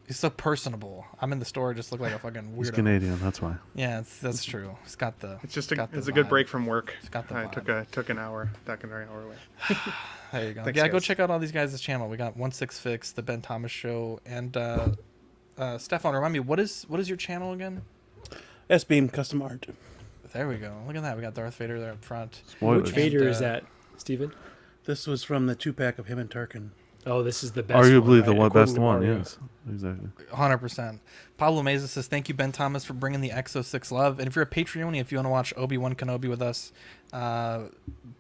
He's so personable. I'm in the store, just look like a fucking weirdo. He's Canadian, that's why. Yeah, that's true. He's got the. It's just it's a good break from work. He's got the I vibe. took an hour away. There you go. Thanks, yeah, go guys. check out all these guys' channel. We got 16 Fix, the Ben Thomas Show, and Stefan. Remind me, what is your channel again? S-Beam Custom Art. There we go. Look at that. We got Darth Vader there up front. Which Vader is that, Steven? This was from the 2-pack of him and Tarkin. Oh, this is the best Arguably one, right? best one, yes. Exactly. 100%. Pablo Meza says, thank you, Ben Thomas, for bringing the Exo6 love. And if you're a Patreon, if you want to watch Obi-Wan Kenobi with us,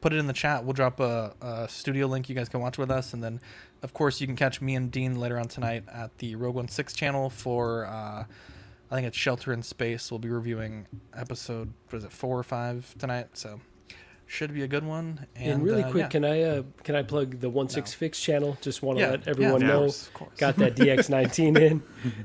put it in the chat. We'll drop a studio link you guys can watch with us. And then, of course, you can catch me and Dean later on tonight at the Rogue One 6 channel for, I think it's Shelter in Space. We'll be reviewing episode, 4 or 5 tonight. So should be a good one. And really quick, yeah. can I plug the 16 Fix channel? Just want to Yeah, let everyone of know. course, of course. Got that DX19 in,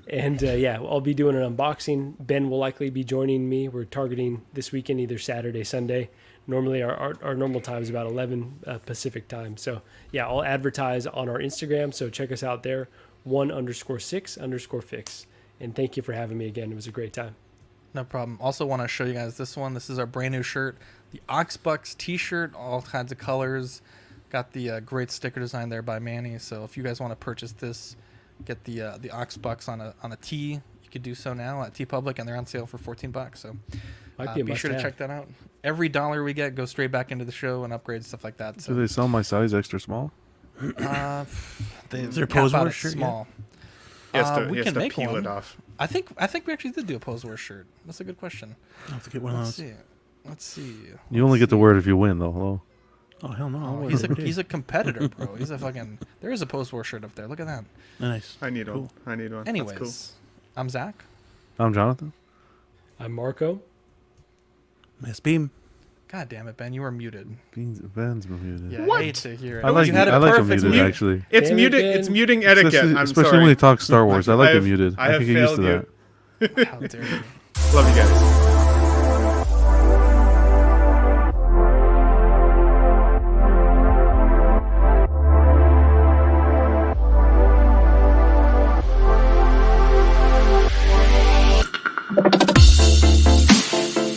and I'll be doing an unboxing. Ben will likely be joining me. We're targeting this weekend, either Saturday, Sunday. Normally, our normal time is about 11 Pacific time. So yeah, I'll advertise on our Instagram. So check us out there. 1_6_Fix. And thank you for having me again. It was a great time. No problem. Also want to show you guys this one. This is our brand new shirt, the Oxbucks t-shirt, all kinds of colors. Got the great sticker design there by Manny. So if you guys want to purchase this, get the Oxbucks on a tee, you could do so now at TeePublic, and they're on sale for $14. So be sure to check that out. Every dollar we get goes straight back into the show and upgrades, stuff like that. So Do they sell my size extra small? Is there a Pose Wars shirt small? We can make peel one. it off. I think we actually did do a Pose Wars shirt. That's a good question. I'll have to get one of those. Let's see. You only get the word if you win, though. Hello. Oh, hell no. He's a competitor, bro. He's a fucking. There is a Pose Wars shirt up there. Look at that. Nice. I need one. Anyways, That's cool. I'm Zach. I'm Jonathan. I'm Marco. S-Beam. God damn it, Ben, you were muted. Ben's muted. Yeah, What? I hate to hear it. I like you had it him perfect. muted, actually. It's Damn it, muting. Ben. It's muting etiquette. Especially I'm sorry. when he talks Star Wars. I like I him muted. I I have can get used failed to you. that. How dare you? Love you guys.